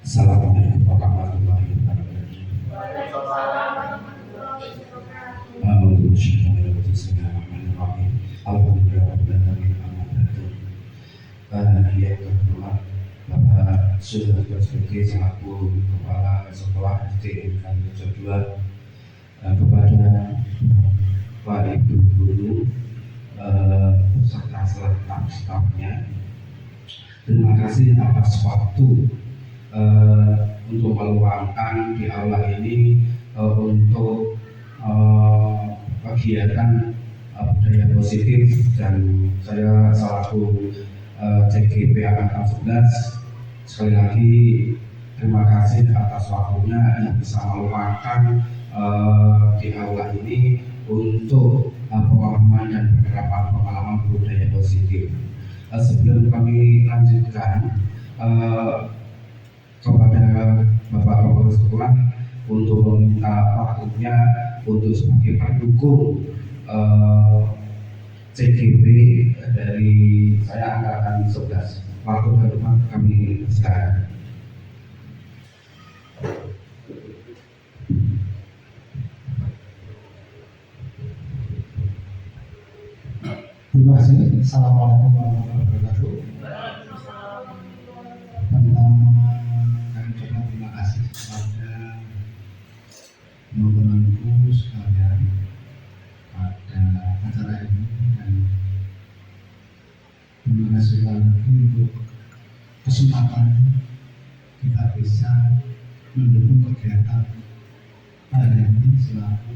Assalamualaikum warahmatullahi wabarakatuh. Bismillahirrahmanirrahim. Alhamdulillahirobbilalamin. Yang kedua, Bapak sudah sebagai selaku kepala sekolah SD kami kedua kepada Pak Ibu Guru serta staf-stafnya, terima kasih atas waktu untuk meluangkan di aula ini untuk kegiatan budaya positif, dan saya selaku CGP Angkatan 11 sekali lagi terima kasih atas waktunya yang bisa meluangkan di aula ini untuk pemahaman dan penerapan pengalaman budaya positif. Sebelum kami lanjutkan kepada Bapak Kepala Sekolah untuk meminta waktunya untuk sebagai pendukung CGP dari saya Angkatan 11. Waktu dan tempat kami sekarang. Terima kasih. Assalamualaikum warahmatullahi wabarakatuh. Pertama, kami ucapkan terima kasih kepada teman-temanku sekalian pada acara ini, dan terima kasih lagi untuk kesempatan kita bisa mendukung kegiatan hari ini selaku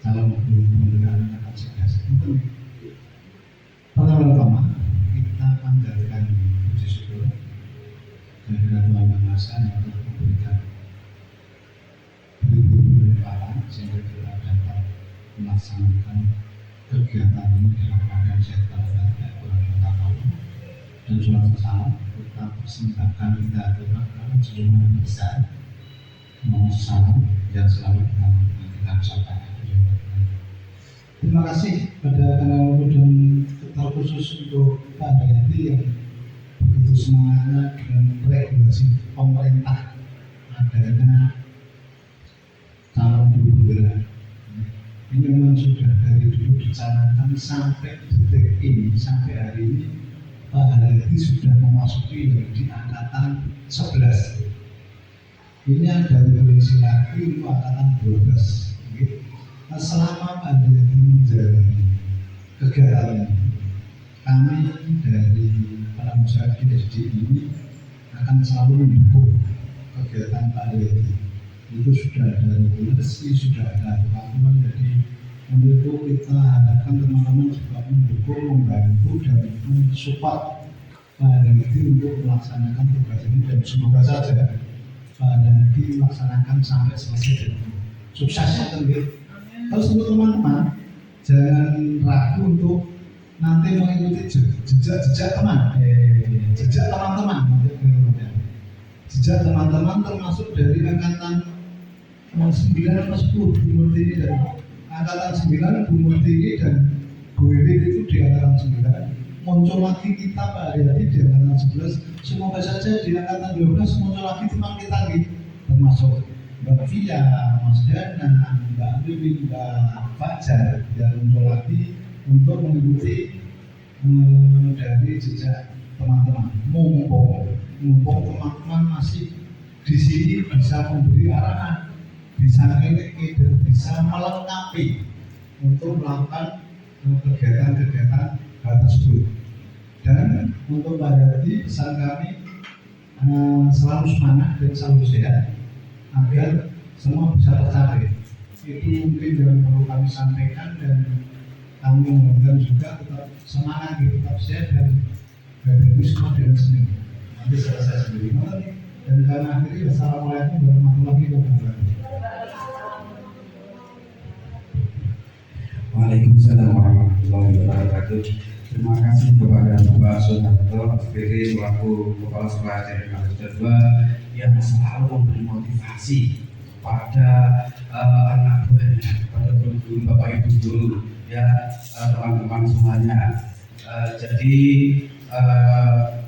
calon guru pembinaan Angkatan 11. Pertama-tama kita panjatkan puji syukur kepada Tuhan Yang Maha Esa yang telah memberikan berlimpah sehingga kita dapat melaksanakan kegiatan ini dalam keadaan sehat walafiat, kurang tahu, dan salam kita persembahkan kita aturkan kepada seluruh besar. Mohon salam yang selalu kita ucapkan. Terima kasih pada kanal dan terkhusus untuk Pak Dayati yang begitu semangatnya dengan regulasi pemerintah adanya calon guru. Ini memang sudah dari dulu dicanangkan sampai detik ini, sampai hari ini Pak Dayati sudah memasuki di Angkatan 11. Ini ada regulasi lagi untuk Angkatan 12. Selama Pak Dayati menjalani kegiatan ini, kami dari para masyarakat SD ini akan selalu mendukung kegiatan Pak Dayati. Itu sudah ada regulasi, sudah ada aturan, jadi untuk kita harapkan teman-teman juga mendukung, membantu dan mensupport Pak Dayati untuk melaksanakan tugas ini, dan semoga saja Pak Dayati melaksanakan sampai selesai dan suksesnya tentu. Terus untuk teman-teman jangan ragu untuk nanti mengikuti jejak teman, jejak teman-teman, jejak teman-teman termasuk dari Angkatan 9 atau 10 Bu Murtini, dan Angkatan 9 Bu Murtini dan Bu Wiwit itu di Angkatan 9. Muncul lagi kita Pak Dayati di Angkatan 11. Semoga saja di Angkatan 12 muncul lagi teman kita gitu, termasuk Mbak Via, Mas Dana, Mbak Wiwit, Mbak Fajar yang muncul lagi untuk mengikuti dari jejak teman-teman. Mumpung teman-teman masih di sini bisa memberi arahan, bisa ngelek dan bisa melengkapi untuk melakukan kegiatan-kegiatan hal tersebut. Dan untuk Pak Dayati, pesan kami selalu semangat dan selalu sehat agar semua bisa tercapai. Itu mungkin yang perlu kami sampaikan, dan kami mohonkan juga tetap semangat, tetap sehat, dan Bapak semua dengan sendiri. Nanti selesai sendiri. Dan karena akhirnya Assalamualaikum warahmatullahi wabarakatuh. Waalaikumsalam warahmatullahi wabarakatuh. Terima kasih kepada Bapak Soeharto SPG selaku Kepala Sekolah SD Angkatan 2 yang selalu memberi motivasi pada anak buahnya, pada guru, Bapak Ibu guru, ya teman-teman semuanya. Jadi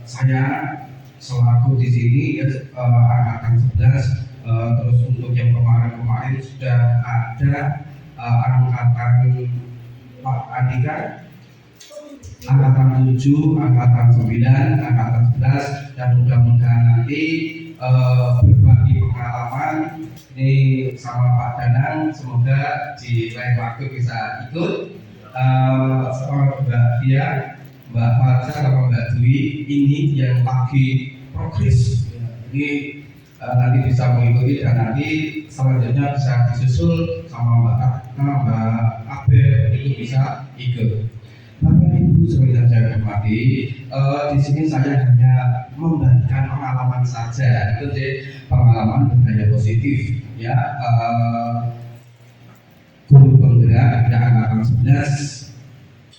saya selaku di sini ya, angkatan 11, terus untuk yang kemarin-kemarin sudah ada angkatan Pak Andika, angkatan 7, angkatan 9, angkatan 11, dan mudah-mudahan nanti berbagi pengalaman ini sama Pak Danang, semoga di lain waktu bisa ikut sama Mbak Dia, Mbak Farsa, sama Mbak Dwi ini yang lagi progres ini nanti bisa mengikuti, dan nanti selanjutnya bisa disusul sama Mbak Ratna, Mbak Abel itu bisa ikut. Bapak Ibu seperti yang saya hormati, di sini saya hanya membagikan pengalaman saja, itu sih pengalaman budaya positif ya. Guru penggerak ya angkatan 11,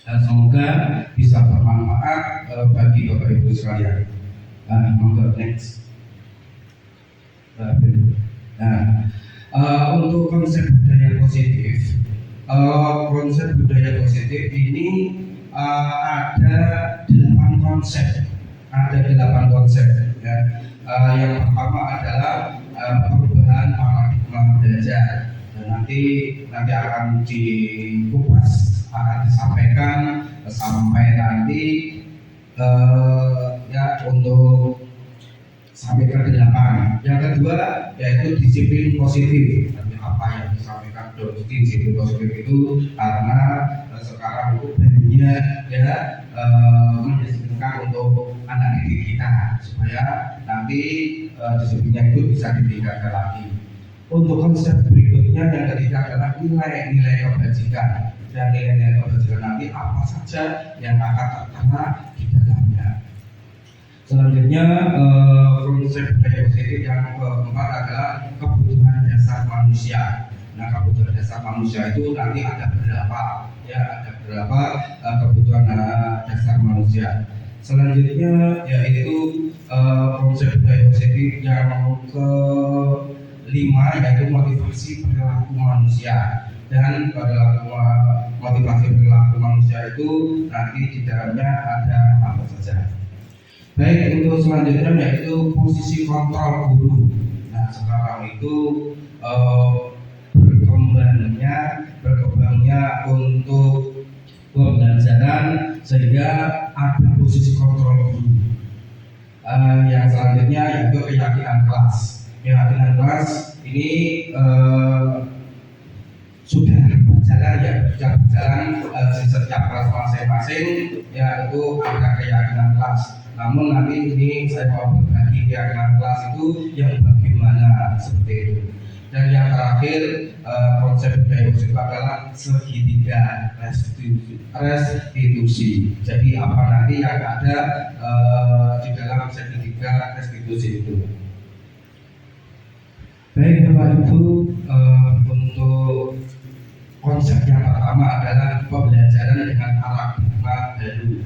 dan semoga bisa bermanfaat bagi Bapak Ibu sekalian. Monggo next. Nah, untuk konsep budaya positif, ini ada 8 konsep, ya. Yang pertama adalah perubahan paradigma belajar, dan nanti akan dikupas, akan disampaikan sampai nanti ya untuk sampai ke 8. Yang kedua yaitu disiplin positif. Tapi apa yang disampaikan disiplin positif itu karena sekarang itu banyak ya mendisiplinkan untuk anak didik kita supaya nanti disiplinnya itu bisa ditingkatkan lagi. Untuk konsep berikutnya yang ketiga adalah nilai-nilai kebajikan, dan nilai-nilai kebajikan nanti apa saja yang akan tertera di dalamnya. Selanjutnya konsep budaya positif yang keempat adalah kebutuhan dasar manusia. Nah, kebutuhan dasar manusia itu nanti ada berapa kebutuhan dasar manusia. Selanjutnya yaitu konsep budaya positif yang kelima yaitu motivasi perilaku manusia. Dan pada motivasi perilaku manusia itu nanti di dalamnya ada apa saja. Baik, untuk selanjutnya yaitu posisi kontrol guru. Nah, sekarang itu berkembangnya untuk pembelajaran sehingga ada posisi kontrol guru. Yang selanjutnya yaitu keyakinan kelas. Keyakinan kelas ini sudah berjalan di setiap kelas masing-masing, yaitu ada keyakinan kelas. Namun nanti ini saya mau berbagi keyakinan kelas itu yang bagaimana seperti itu. Dan yang terakhir konsep budaya positif adalah segitiga restitusi. Jadi apa nanti yang ada di dalam segitiga restitusi itu. Baik Bapak Ibu, untuk konsep yang pertama adalah pembelajaran dengan paradigma baru.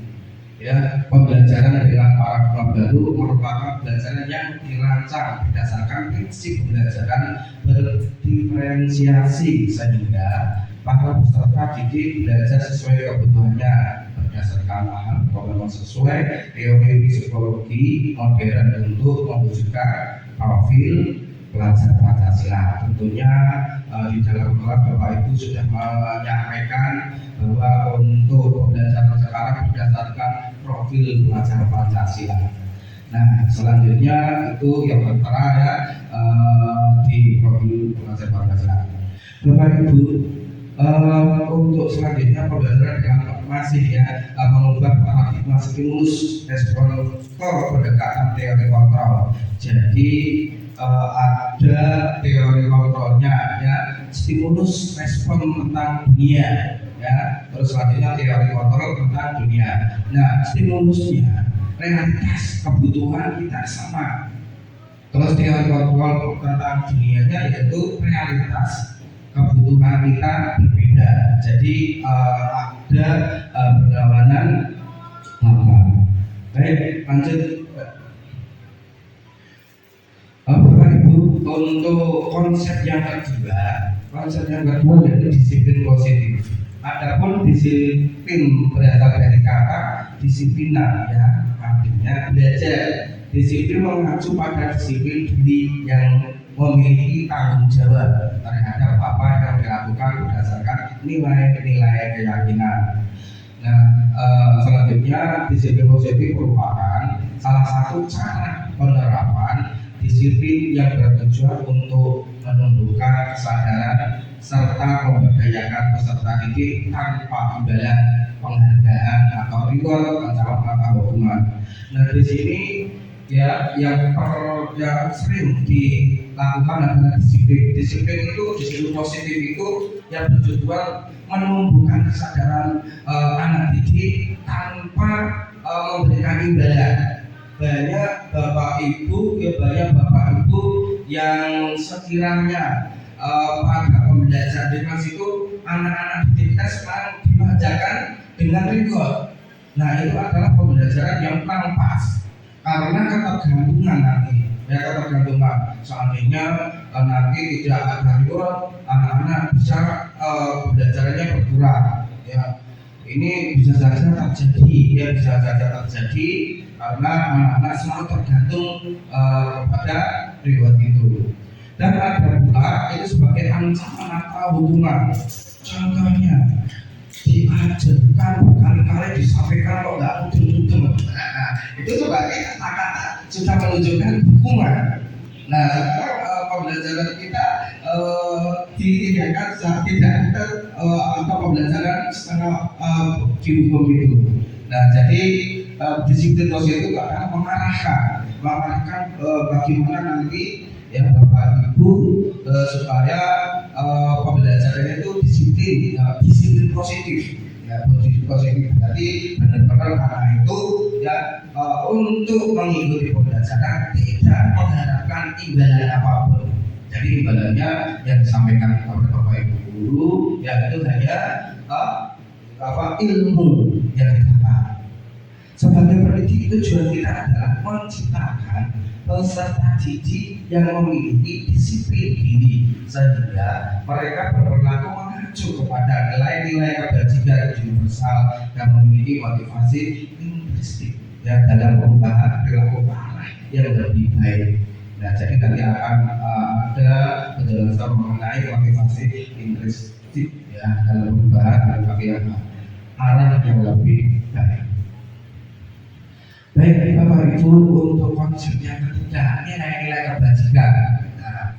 Ya, pembelajaran dengan paradigma baru merupakan pembelajaran yang dirancang berdasarkan prinsip pembelajaran berdiferensiasi sehingga para peserta didik belajar sesuai kebutuhannya berdasarkan lahan pengalaman sesuai teori psikologi modern untuk mewujudkan profil pelajar Pancasila. Tentunya di dalam kelas Bapak Ibu sudah menyampaikan bahwa untuk pembelajaran sekarang berdasarkan profil pelajar Pancasila. Nah, selanjutnya itu yang tertera ya di profil pelajar Pancasila. Bapak Ibu, untuk selanjutnya pembelajaran yang masih mengubah paradigma stimulus respon pendekatan teori kontrol. Jadi ada teori kontrolnya ya, stimulus respon tentang dunia ya, terus selanjutnya teori kontrol tentang dunia. Nah, stimulusnya realitas kebutuhan kita sama, terus teori kontrol tentang dunianya yaitu realitas kebutuhan kita berbeda. Jadi ada berlawanan. Baik, lanjut. Bapak Ibu, untuk konsep yang kedua yaitu disiplin positif. Adapun disiplin berasal dari kata disiplina ya, artinya belajar Disiplin mengacu pada disiplin diri yang memiliki tanggung jawab terhadap apa yang dilakukan berdasarkan nilai-nilai keyakinan. Nah, selanjutnya disiplin positif merupakan salah satu cara penerapan disiplin yang bertujuan untuk menumbuhkan kesadaran serta memberdayakan peserta didik tanpa imbalan penghargaan atau reward ancaman atau hukuman. Nah, di sini ya yang sering dilakukan adalah disiplin. Disiplin itu, disiplin positif itu yang bertujuan menumbuhkan kesadaran anak didik tanpa memberikan imbalan. Banyak bapak ibu yang sekiranya pada pembelajaran di kelas itu anak-anak didik kita sekarang dibacakan dengan reward. Nah, itu adalah pembelajaran yang kurang pas karena ketergantungan nanti. Ya, ketergantungan. Seandainya nanti tidak ada reward, anak-anak bisa pembelajarannya berkurang. Ya, ini bisa saja terjadi karena anak-anak selalu tergantung kepada reward itu. Dan ada pula itu sebagai ancaman atau hukuman. Contohnya diajarkan berkali-kali disampaikan kok nggak mudeng-mudeng. Nah, itu sebagai kata-kata sudah menunjukkan hukuman. Nah, sekarang pembelajaran kita ditinggalkan tidak atau pembelajaran secara dihukum itu. Nah, jadi disiplin positif itu akan mengarahkan bagaimana nanti ya Bapak Ibu supaya pembelajarannya itu disiplin positif. Ya, positif. Jadi benar-benar anak itu ya untuk mengikuti pembelajaran tidak mengharapkan imbalan apapun. Jadi imbalannya yang disampaikan oleh Bapak Ibu guru ya itu hanya ilmu yang didapat. Sebagai pendidik tujuan kita adalah menciptakan peserta didik yang memiliki disiplin diri sehingga mereka berperilaku mengacu kepada nilai-nilai kebajikan universal dan memiliki motivasi intrinsik ya dalam perubahan perilaku arah yang lebih baik. Nah, jadi nanti akan ada penjelasan mengenai motivasi intrinsik ya dalam perubahan perilaku arah yang lebih baik. Baik Bapak Ibu, untuk konsep yang ketiga nilai-nilai kebajikan. Nah,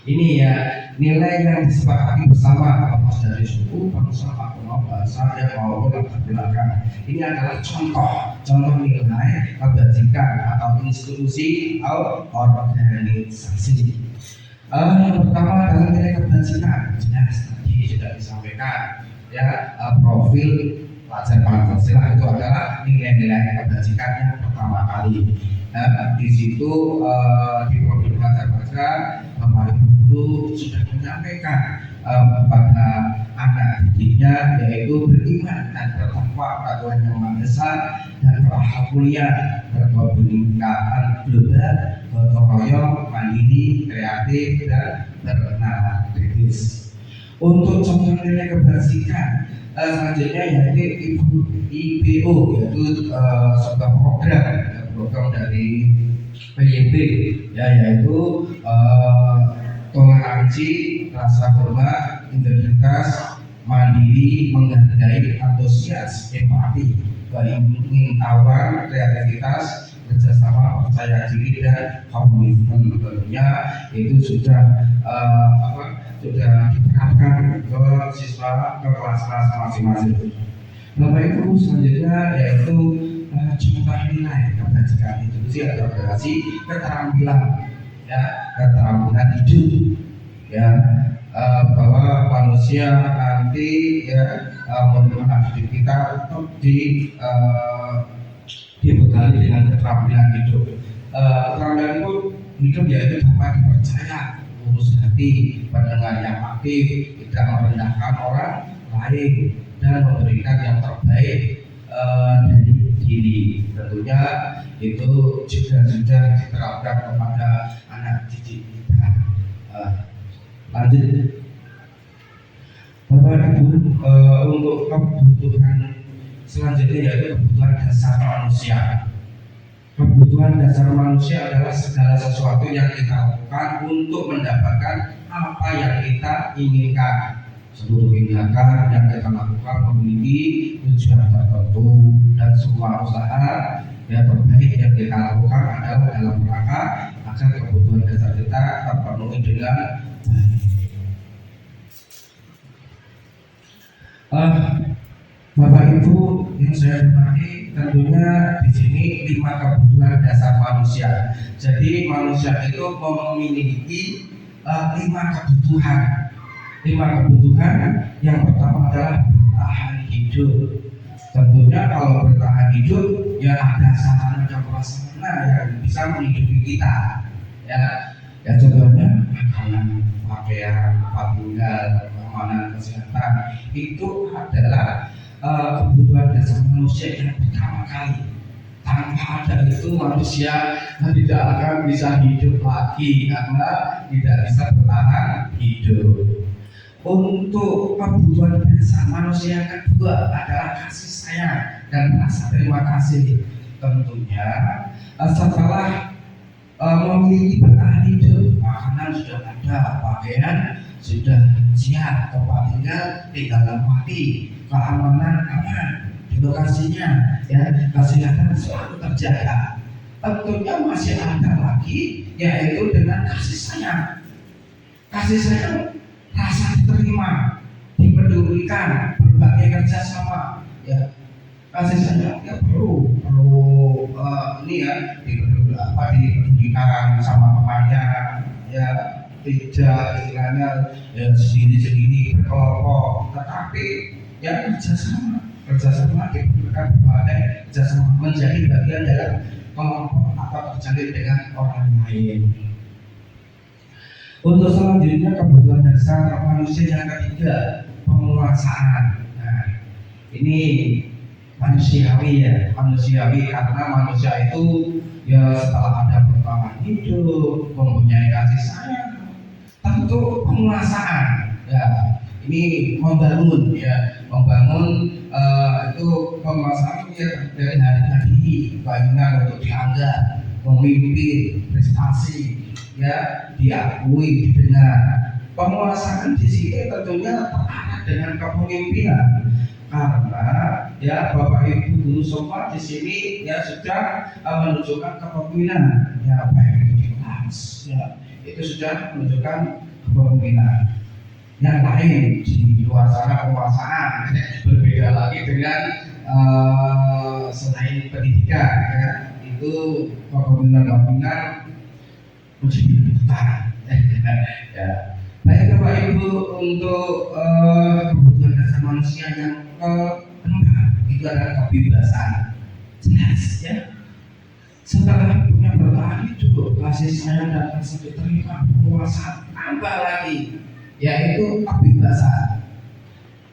ini ya nilai yang disepakati bersama lepas dari suku, bangsa, agama, bahasa yang maupun latar belakang. Ini adalah contoh nilai kebajikan atau institusi atau organisasi. Yang pertama adalah nilai kebajikan. Jelas tadi sudah disampaikan ya profil pelajar Pancasila itu adalah nilai-nilai kebajikan yang pertama kali. Di situ di profil pelajar Pancasila Bapak Ibu guru sudah menyampaikan kepada anak didiknya yaitu beriman dan bertakwa pada Tuhan Yang Maha Esa dan berakhlak mulia, berkebinekaan global, gotong royong, mandiri, kreatif dan bernalar kritis. Untuk contoh nilai kebajikan selanjutnya yaitu IPO, yaitu sebuah program dari PYB ya, yaitu toleransi, rasa hormat, integritas, mandiri, menghargai, antusias, empati, pengetahuan, kreativitas, kerjasama, percaya diri dan komitmen. Tentunya itu sudah diterapkan ke siswa ke kelas-kelas masing-masing. Bapak Ibu selanjutnya yaitu contoh nilai kebajikan institusi atau organisasi keterampilan ya, keterampilan hidup ya, bahwa manusia nanti ya menurut hidup kita untuk dibekali dengan keterampilan hidup. Keterampilan hidup yaitu dapat dipercaya, lurus hati, pendengar yang aktif, tidak merendahkan orang lain dan memberikan yang terbaik dari diri. Tentunya itu juga sudah diterapkan kepada anak didik kita. Lanjut Bapak Ibu, untuk kebutuhan selanjutnya yaitu kebutuhan dasar manusia. kebutuhan dasar manusia adalah segala sesuatu yang kita lakukan untuk mendapatkan apa yang kita inginkan. Seluruh tindakan yang kita lakukan memiliki tujuan tertentu, dan semua usaha yang terbaik yang kita lakukan adalah dalam rangka agar kebutuhan dasar kita terpenuhi dengan baik. Bapak Ibu yang saya hormati, tentunya di sini 5 kebutuhan dasar manusia. Jadi manusia itu memiliki 5 kebutuhan. 5 kebutuhan. Yang pertama adalah bertahan hidup. Tentunya kalau bertahan hidup, ya ada sarana dan prasarana yang bisa menghidupi kita. Ya contohnya makanan, pakaian, tempat tinggal, keamanan, kesehatan. Itu adalah kebutuhan dasar manusia yang pertama kali. Tanpa ada itu manusia tidak akan bisa hidup lagi karena tidak bisa bertahan hidup. Untuk kebutuhan dasar manusia yang kedua adalah kasih sayang dan rasa terima kasih. Tentunya setelah memiliki bertahan hidup, makanan sudah ada, pakaian sudah siap, tempat tinggal mati, keamanan aman di lokasinya, ya, kesehatan selalu terjaga. Tentunya masih ada lagi, yaitu dengan kasih sayang. Kasih sayang, rasa diterima, dipedulikan, berbagai kerjasama, ya. Kasih sayang ya perlu ini ya dipedulikan sama temannya, ya, tidak istilahnya ya sendiri berkelompok, tetapi ya kerjasama diperlukan berbagai kerjasama menjadi bagian dalam kelompok atau terjalin dengan orang lain. Untuk selanjutnya kebutuhan dasar manusia yang ketiga, penguasaan. Nah, ini manusiawi karena manusia itu ya setelah ada bertahan hidup, mempunyai kasih sayang, tentu penguasaan. Ya, ini membangun itu penguasaan ya dari hari keinginan untuk dianggap, memimpin, prestasi, ya, diakui, didengar. Penguasaan di sini tentunya terkait dengan kepemimpinan. Karena ya Bapak Ibu guru semua di sini ya sudah menunjukkan kepemimpinan, ya baik itu di kelas, ya itu sudah menunjukkan kepemimpinan. Yang lain di luar sana penguasaan berbeda lagi dengan selain pendidikan, ya itu kepemimpinan menjadi kebutuhan. Ya. Baik Bapak Ibu, untuk kebutuhan dasar manusia yang keempat itu adalah kebebasan. Jelas ya. Setelah punya bertahan hidup, kasih sayang dan rasa diterima, penguasaan, tambah lagi yaitu kebebasan.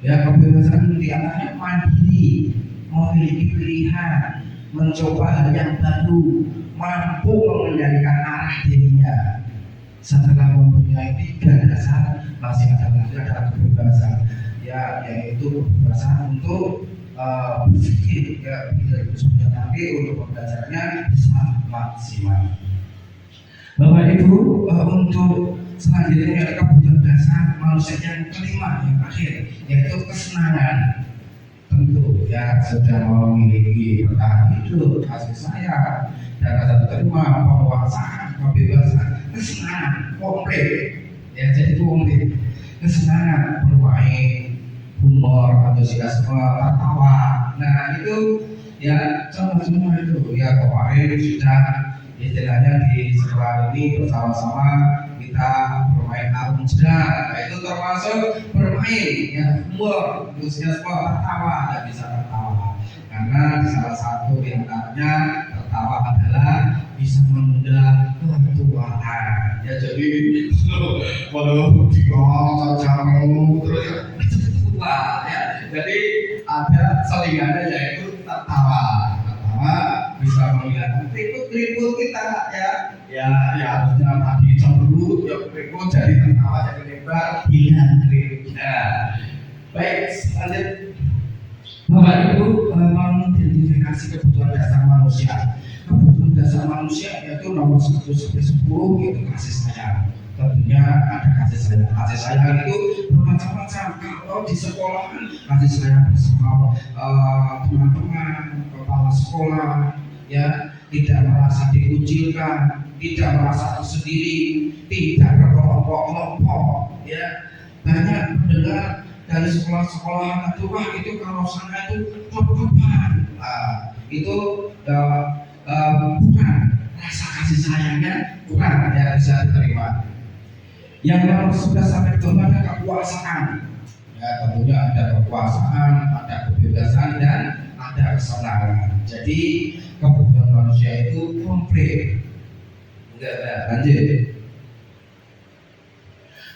Ya, kebebasan diantaranya mandiri, memiliki pilihan, mencoba hal yang baru, mampu mengendalikan arah dirinya. Setelah mempunyai 3 dasar, masih ada lagi adalah kebebasan, ya, yaitu kebebasan untuk berpikir, ya, tapi untuk pembelajarannya bisa maksimal. Bapak Ibu, untuk selanjutnya ada kebutuhan dasar manusia yang kelima, yang terakhir, yaitu kesenangan. Tentu ya sudah memiliki bertahan hidup, kasih sayang, dan rasa terima, penguasaan, kebebasan, kesenangan komplit, ya, jadi komplit. Kesenangan bermain, humor, antusiasme, tertawa. Nah itu ya semua itu ya kemarin sudah istilahnya di sekolah ini bersama-sama kita bermain arung jerat. Nah, itu termasuk bermain ya, humor, antusiasme, tertawa, dan bisa tertawa karena di salah satu di antaranya tertawa adalah bisa menunda ketuaan. Ya jadi kalau dikongkong kamu terus tua ya. Jadi ada selingannya yaitu tertawa bisa melihat keriput kita ya harusnya tadi cemberut ya keriput jadi tertawa jadi lebar hilang keriputnya. Baik, lanjut Bapak Ibu, mengidentifikasi kebutuhan dasar manusia. Kebutuhan dasar manusia yaitu nomor 1 sampai 10 yaitu kasih sayang. Tentunya ada kasih sayang. Kasih sayang itu bermacam-macam. Kalau di sekolah kasih sayang bersama teman-teman, kepala sekolah, ya, tidak merasa dikucilkan, tidak merasa tersendiri, tidak berkelompok-kelompok, ya. Banyak mendengar dari sekolah-sekolah itu, wah itu kalau sana itu klub-kluban, itu bukan rasa kasih sayangnya, bukan ya bisa diterima. Yang nomor 11 sampai 12 ada kekuasaan, ya tentunya ada kekuasaan, ada kebebasan dan ada kesenangan. Jadi kebutuhan manusia itu komplit. Lanjut.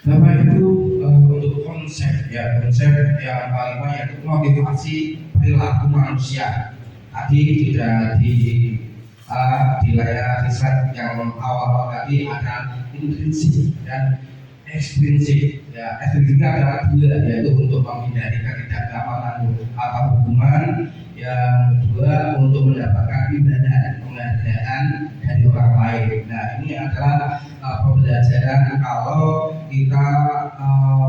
Bapak itu untuk konsep yang paling banyak itu motivasi perilaku manusia. Tadi sudah di layar slide yang awal tadi ada intrinsik dan ekstrinsik. Ya, ekstrinsik adalah dua, yaitu untuk menghindari ketidaknyamanan atau hubungan. Yang kedua untuk mendapatkan penghargaan dari orang lain. Nah, ini adalah pembelajaran kalau kita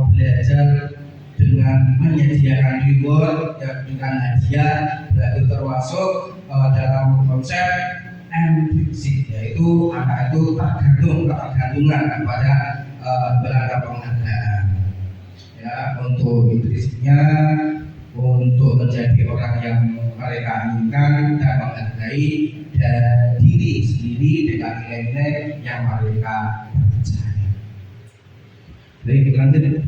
belajar dengan menyediakan reward ya, dengan hadiah, berarti termasuk dalam konsep intrinsik, yaitu anak itu ketergantungan kepada beragam penghargaan. Ya, untuk intrinsiknya untuk menjadi orang yang mereka inginkan dan menghargai diri sendiri dengan nilai-nilai yang mereka percaya. Baik, lanjut.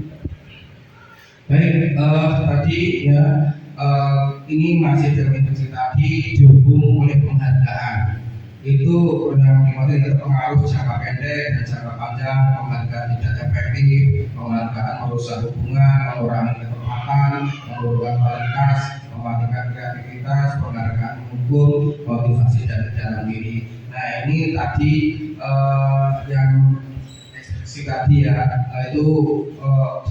Baik, tadi ya ini masih dalam instruksi tadi didukung oleh penghargaan. Itu yang dimana terpengaruh jangka pendek dan jangka panjang, penghargaan tidak efektif, penghargaan merusak hubungan, mengurangi keterlibatan, menurunkan kualitas, mematikan kreativitas, penghargaan mendukung motivasi dan dalam diri. Nah ini tadi yang ekspresi tadi ya, itu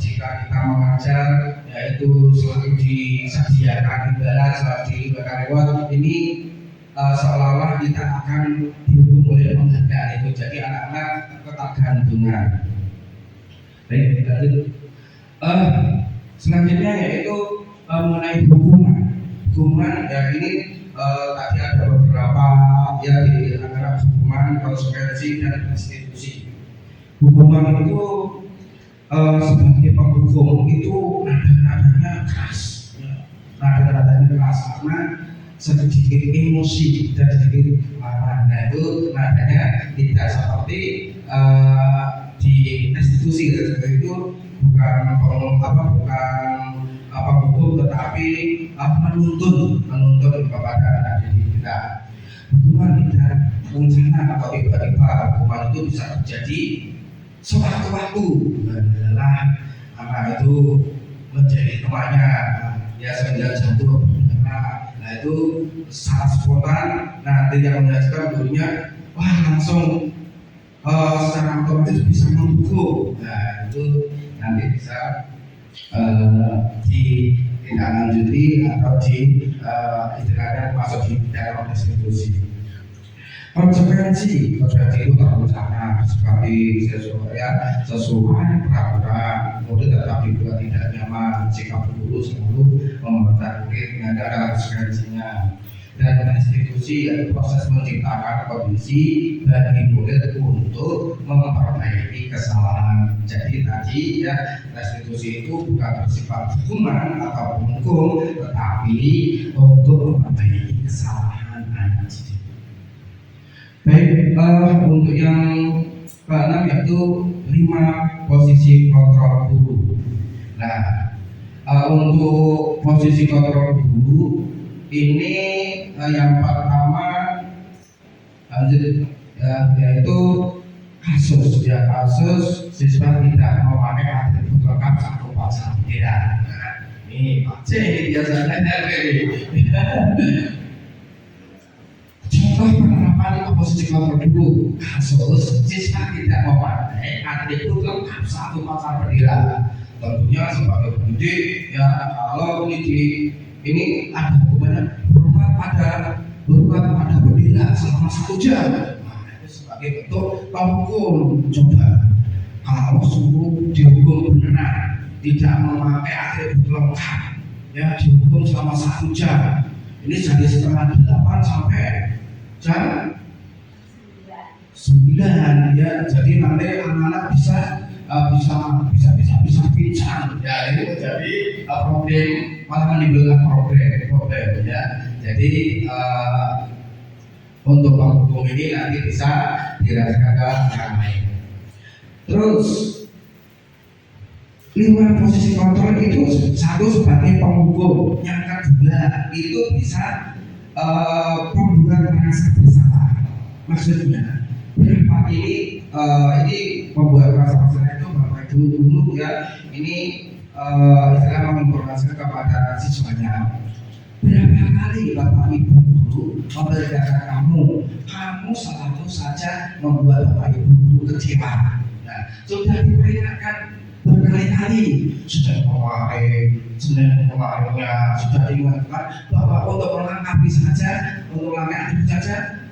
jika kita mengajar yaitu selalu disediakan imbalan, selalu diberikan reward, ini seolah-olah kita akan didukung oleh penghargaan itu. Jadi anak-anak ketergantungan. Baik, lanjut. Selanjutnya yaitu mengenai hukuman ya ini tadi ada beberapa ya di antara hukuman, konsekuensi dan restitusi. Hukuman itu sebagai penghukum itu nada-nadanya keras, nada-nadanya keras karena sedikit emosi dan sedikit marah. Nah itu nadanya tidak seperti di restitusi. Itu bukan hukum tetapi menuntun kepada anak didik kita. Hukuman tidak berencana atau tiba-tiba, hukuman itu bisa terjadi sewaktu-waktu. Adalah anak itu menjadi temannya ya sehingga jatuh. Nah itu salah spontan, nanti yang mengajarkan gurunya wah langsung secara otomatis bisa mendukung. Nah itu nanti bisa ditindaklanjuti atau istilahnya masuk di dalam restitusi. Konsekuensi itu terencana seperti sesuai peraturan, kemudian tetapi juga tidak nyaman, sikap guru selalu memerintah murid, ada konsekuensinya. Dan restitusi yaitu proses menciptakan kondisi bagi murid untuk memperbaiki kesalahan. Jadi tadi ya restitusi itu bukan bersifat hukuman atau menghukum, tetapi untuk memperbaiki kesalahan anak didik. Baik, untuk yang keenam yaitu 5 posisi kontrol guru. Nah, untuk posisi kontrol guru ini yang pertama yaitu kasus siswa tidak memakai atribut lengkap saat upacara bendera. Nah, ini Pak C biasanya contoh penerapan posisi kontrol guru, kasus siswa tidak memakai atribut lengkap saat upacara bendera. Tentunya sebagai pendidik ya kalau pendidik ini ada hukumannya berupa pada berbuat pada bendera selama 1 jam. Nah, itu sebagai bentuk penghukum. Coba kalau suruh dihukum beneran, tidak memakai atribut lengkap, ya dihukum selama 1 jam. Ini jadi setengah 8 sampai jam 9, ya. Jadi nanti anak-anak bisa pincang, ya. Ini menjadi problem, malah menimbulkan problem, ya. Jadi untuk penghukum ini nanti bisa dirasakan ke yang lain. Terus 5 posisi kontrol itu satu sebagai penghukum, yang kedua itu bisa pembuat merasa bersalah. Maksudnya berapa ini pembuat merasa bersalah itu Bapak Ibu Guru, ya, ini istilah menginformasikan kepada siswanya. Berapa kali Bapak Ibu Guru memberitakan kamu selalu saja membuat Bapak Ibu Guru kecewa. Nah, sudah diperingatkan berkali-kali, sudah kemarinnya sudah diingatkan bahwa untuk melengkapi saja, untuk melengkapi saja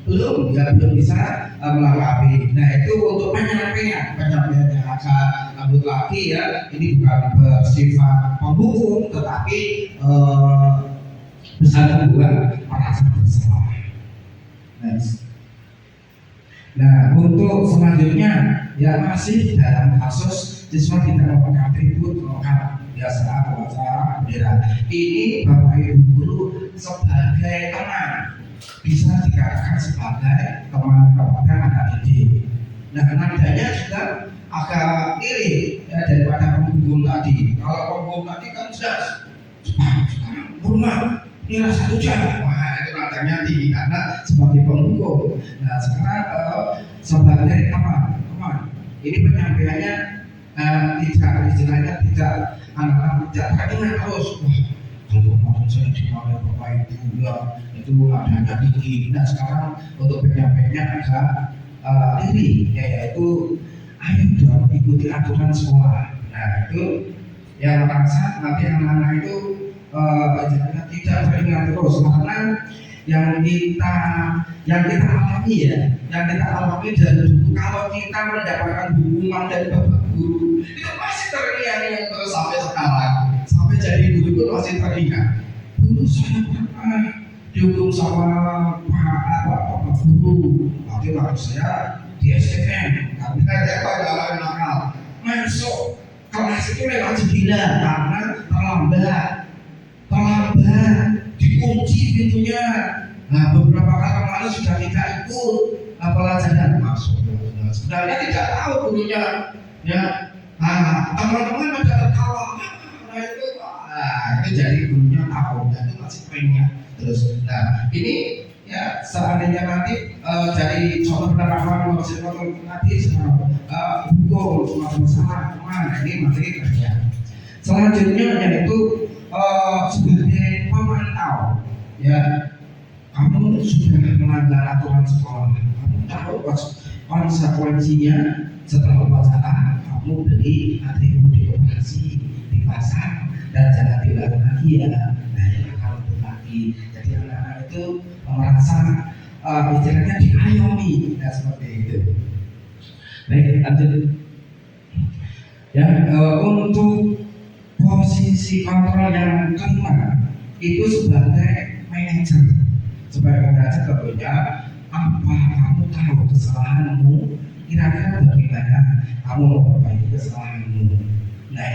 belum bisa melengkapi. Nah, itu untuk penyampaian yang agak lanjut lagi, ya. Ini bukan bersifat penghukum, tetapi bisa membuat merasa bersalah. Nah, untuk selanjutnya, ya, masih dalam kasus siswa tidak memakai atribut lengkap biasa bahasa bendera. Ini Bapak Ibu Guru sebagai teman, bisa dikatakan sebagai teman kepada anak didik. Nah, nadanya juga agak iri, ya, daripada penghukum tadi. Kalau penghukum tadi kan jelas, sekarang rumah ini 1 jam. Wah, itu nadanya tinggi karena sebagai penghukum. Nah, sekarang sebagai teman, ini penyampaiannya tidak anak-anak tidak teringat terus. Wah, kalau kemarin saya dimana Bapak Ibu, ya, itu nadanya tinggi. Nah, sekarang untuk penyampaiannya agak iri, yaitu ayo dong ikuti aturan sekolah. Nah, itu yang merasa nanti anak-anak itu tidak teringat terus, karena yang kita alami, ya, yang kita alami dari dulu. Kalau kita mendapatkan hukuman dari Bapak Guru, itu masih teringat terus sampai sekarang, sampai jadi guru pun masih teringat. Dulu saya pernah dihukum sama Bapak Guru, waktu saya di STM, tapi saya pada nakal masuk kelas itu lewat jendela karena terlambat dikunci pintunya. Nah, beberapa kali kemarin sudah tidak ikut pelajaran masuk. Nah, sebenarnya tidak tahu gurunya, ya. Nah, teman-teman pada tertawa. Itu jadi gurunya tahu, dan itu masih teringat terus. Nah, ini, ya, seandainya nanti dari contoh penerapan masih tadi hukum semua masalah, ini materi kerja. Selanjutnya yaitu sebagai pemantau, ya, kamu sudah melanggar aturan sekolah, kamu tahu konsekuensinya. Setelah upacara kamu beli atribut di operasi, dipasang, dan jangan dilakukan lagi, ya. Nah, ini kalau lagi, jadi anak-anak itu merasa istilahnya diayomi, ya, seperti itu. Baik, lanjut, ya. Untuk posisi kontrol yang kelima itu sebagai manajer. Sebagai manajer tentunya, apa kamu tahu kesalahanmu, kira-kira bagaimana kamu memperbaiki kesalahanmu. Nah,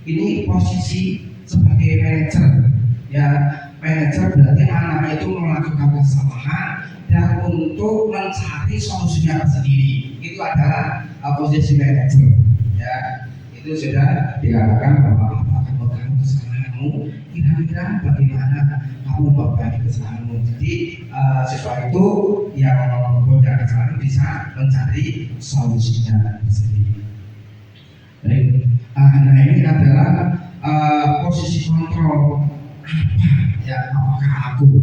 ini posisi sebagai manajer, ya. Manajer berarti anak itu melakukan kesalahan dan untuk mencari solusinya sendiri. Itu adalah posisi manajer, ya. Itu sudah dikatakan bahwa kamu tahu kesalahanmu, kira-kira bagaimana kamu memperbaiki kesalahanmu. Jadi siswa itu yang punya kesalahan bisa mencari solusinya sendiri. Baik, nah, ini adalah posisi kontrol. Ya, apakah aku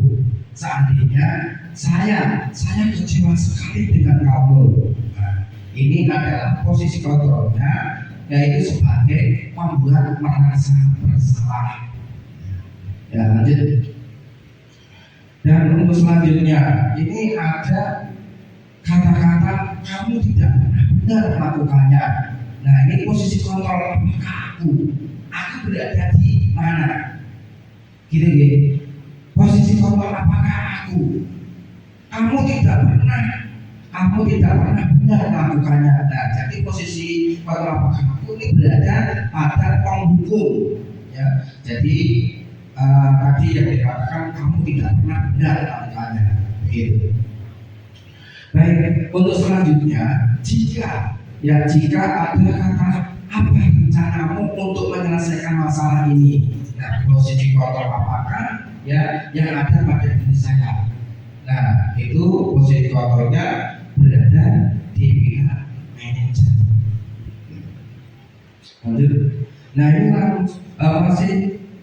seandainya saya kecewa sekali dengan kamu. Nah, ini adalah posisi kontrolnya, yaitu sebagai membuat merasa bersalah. Ya, lanjut. Dan untuk selanjutnya ini ada kata-kata kamu tidak pernah benar melakukannya. Nah ini posisi kontrol apakah aku berada di mana? Gitu gitu. Posisi kontrol apakah aku? Kamu tidak pernah benar melakukannya. Nah, jadi posisi kontrol apakah aku ini berada pada penghukum. Ya, jadi tadi yang dikatakan kamu tidak pernah benar melakukannya. Begitu. Baik, untuk selanjutnya jika ada kata apa rencanamu untuk menyelesaikan masalah ini. Nah, posisi kontrol apakah ya yang ada pada diri saya. Nah, itu posisi kontrolnya berada di pihak manajer. Lanjut. Nah, ini masih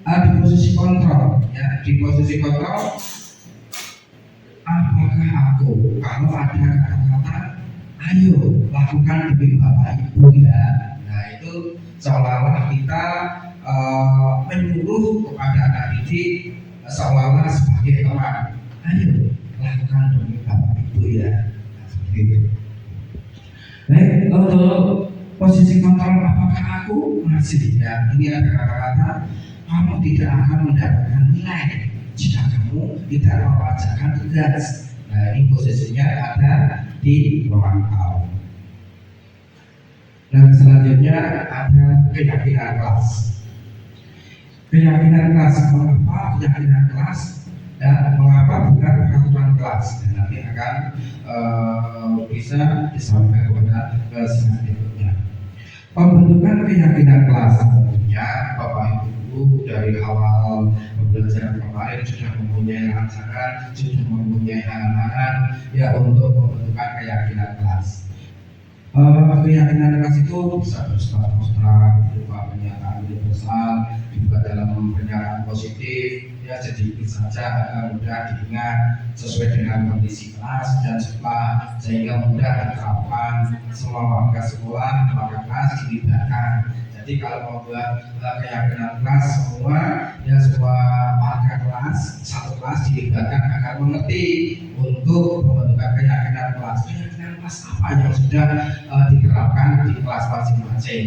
di posisi kontrol ya, di posisi kontrol apakah aku kalau ada kata-kata ayo lakukan demi bapak ibu ya. Nah itu seolah-olah kita menyuruh kepada anak didik seolah-olah sebagai teman, ayo lakukan demi bapak ibu ya. Nah, seperti itu. Baik, untuk posisi kontrol apakah aku masih ya, ini ada kata-kata kamu tidak akan mendapatkan nilai jika kamu tidak membacakan tugas. Nah ini posisinya ada di ruang tahu. Nah selanjutnya ada keyakinan kelas. Keyakinan kelas, mengapa keyakinan kelas dan mengapa bukan peraturan kelas? Dan nanti akan bisa disampaikan kepada selanjutnya. Pembentukan keyakinan kelas tentunya Bapak Ibu dari awal pembelajaran kemarin sudah mempunyai rancangan, sudah mempunyai arahan ya untuk pembentukan keyakinan kelas. Keyakinan kelas itu bisa bersifat abstrak, berupa pernyataan universal, juga dalam pernyataan positif, ya sedikit saja agar mudah diingat sesuai dengan kondisi kelas dan sekolah sehingga mudah diterapkan semua warga sekolah, warga kelas dilibatkan. Jadi kalau membuat keyakinan kelas semua warga kelas satu kelas dilibatkan agar mengerti untuk pembentukan keyakinan kelas. Keyakinan kelas apa yang sudah diterapkan di kelas masing-masing.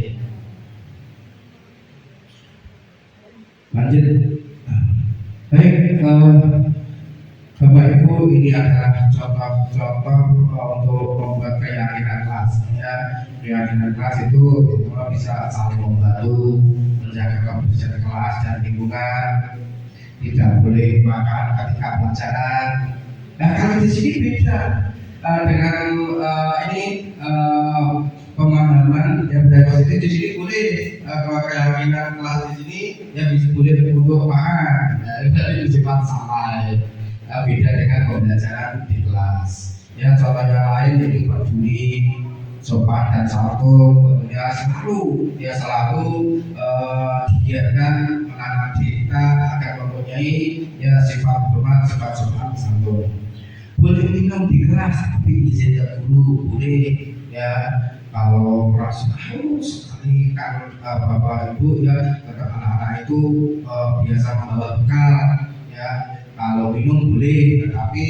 Lanjut. Baik, Bapak Ibu, ini adalah contoh-contoh untuk membuat keyakinan kelas. Ya, keyakinan kelas itu bisa saling membantu, menjaga kebersihan kelas dan lingkungan. Tidak boleh makan ketika pelajaran. Nah, kalau di sini beda dengan pemahaman yang budaya positif. Di sini boleh keyakinan kelas di sini yang bisa boleh untuk makan. Itu bersifat samai. Beda dengan pembelajaran di kelas. Ya, contoh yang lain jadi peduli, sopan dan santun. Ya selalu digiatkan anak kita agar mempunyai ya sifat hormat, sifat sopan santun. Boleh minum di kelas tapi izin dulu boleh ya. Kalau merasa sekali kan bapak ibu ya anak-anak itu biasa membawa bekal ya. Kalau minum boleh, tetapi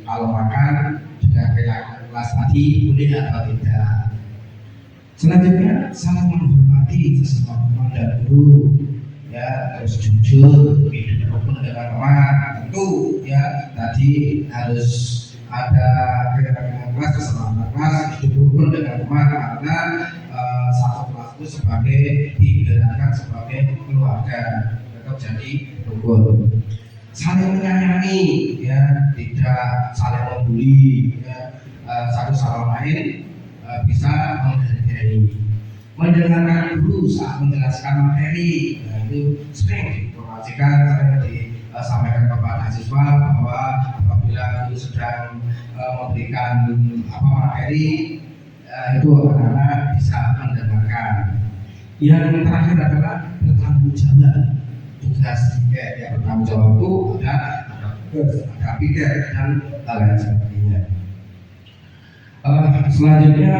kalau makan dengan keyakinan kelas tadi boleh atau tidak. Selanjutnya saling menghormati sesama teman dan guru ya, harus jujur, hidup rukun dengan teman. Tentu ya tadi harus ada keyakinan kelas sesama kelas, hidup rukun dengan teman karena satu kelas itu sebagai digerakkan sebagai keluarga tetap jadi rukun. Saling menyayangi ya, tidak saling membuli ya, satu sama lain bisa menghargai, mendengarkan guru saat menjelaskan materi. Nah, itu sering diinformasikan, sering disampaikan kepada siswa bahwa apabila guru sedang memberikan materi itu anak-anak bisa mendengarkan. Yang terakhir adalah bertanggung jawab. Tugas yang bertanggung jawab itu ada pikir dan hal lain sebagainya. Selanjutnya